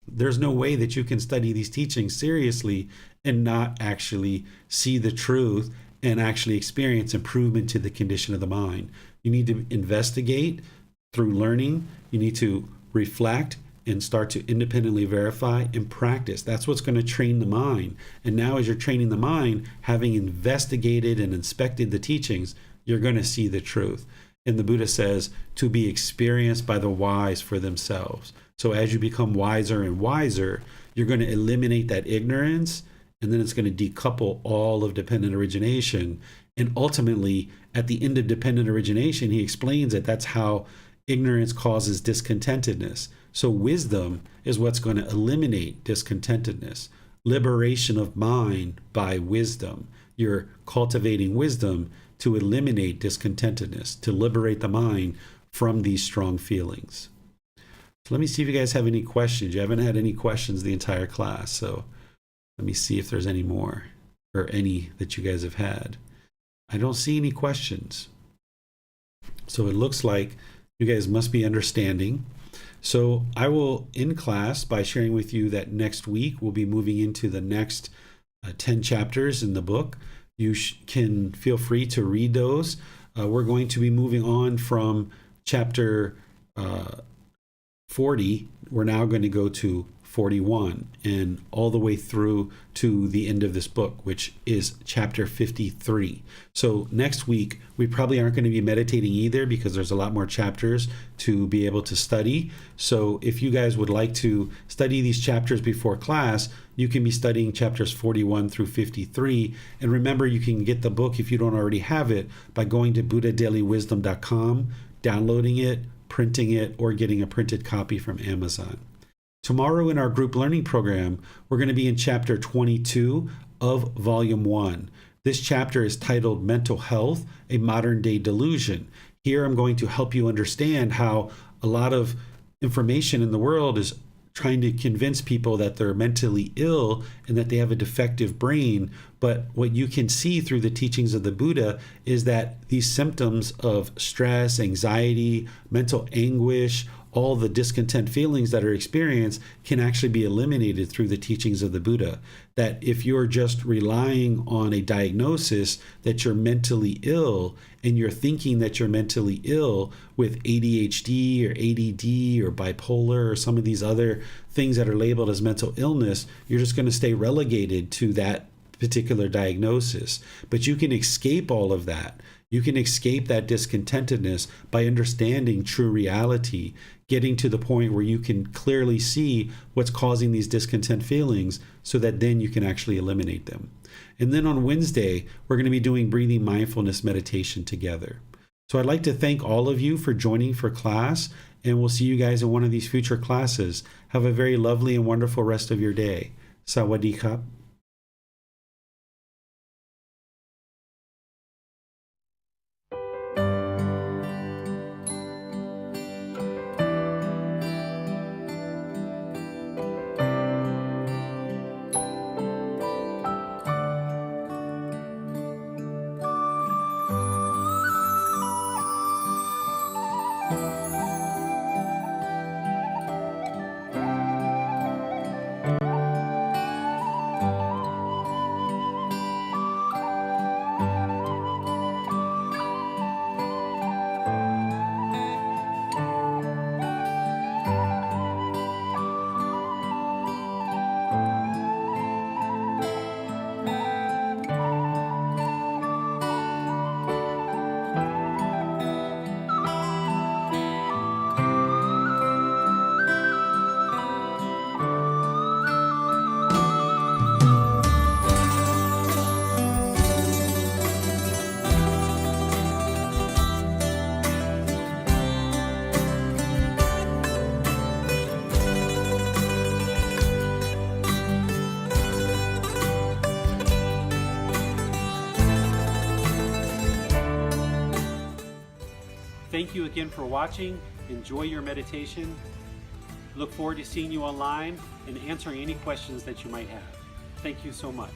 there's no way that you can study these teachings seriously and not actually see the truth and actually experience improvement to the condition of the mind. You need to investigate through learning. You need to reflect and start to independently verify and practice. That's what's going to train the mind. And now as you're training the mind, having investigated and inspected the teachings, you're going to see the truth. And the Buddha says to be experienced by the wise for themselves. So as you become wiser and wiser, you're going to eliminate that ignorance, and then it's going to decouple all of dependent origination. And ultimately, at the end of dependent origination, he explains that that's how ignorance causes discontentedness. So wisdom is what's going to eliminate discontentedness. Liberation of mind by wisdom. You're cultivating wisdom to eliminate discontentedness, to liberate the mind from these strong feelings. So let me see if you guys have any questions. You haven't had any questions the entire class, so let me see if there's any more, or any that you guys have had. I don't see any questions. So it looks like you guys must be understanding. So I will end class by sharing with you that next week we'll be moving into the next 10 chapters in the book. You can feel free to read those. We're going to be moving on from chapter 40 we're now going to go to 41 and all the way through to the end of this book, which is chapter 53. So next week, we probably aren't going to be meditating either because there's a lot more chapters to be able to study. So if you guys would like to study these chapters before class, you can be studying chapters 41 through 53. And remember, you can get the book if you don't already have it by going to buddhadailywisdom.com, downloading it, printing it, or getting a printed copy from Amazon. Tomorrow in our group learning program, we're going to be in chapter 22 of volume 1. This chapter is titled Mental Health, a Modern Day Delusion. Here I'm going to help you understand how a lot of information in the world is trying to convince people that they're mentally ill and that they have a defective brain. But what you can see through the teachings of the Buddha is that these symptoms of stress, anxiety, mental anguish, all the discontent feelings that are experienced can actually be eliminated through the teachings of the Buddha. That if you're just relying on a diagnosis that you're mentally ill and you're thinking that you're mentally ill with ADHD or ADD or bipolar or some of these other things that are labeled as mental illness, you're just going to stay relegated to that particular diagnosis. But you can escape all of that. You can escape that discontentedness by understanding true reality, getting to the point where you can clearly see what's causing these discontent feelings so that then you can actually eliminate them. And then on Wednesday, we're going to be doing breathing mindfulness meditation together. So I'd like to thank all of you for joining for class, and we'll see you guys in one of these future classes. Have a very lovely and wonderful rest of your day. Sawadee Kap. Thank you again for watching. Enjoy your meditation. Look forward to seeing you online and answering any questions that you might have. Thank you so much.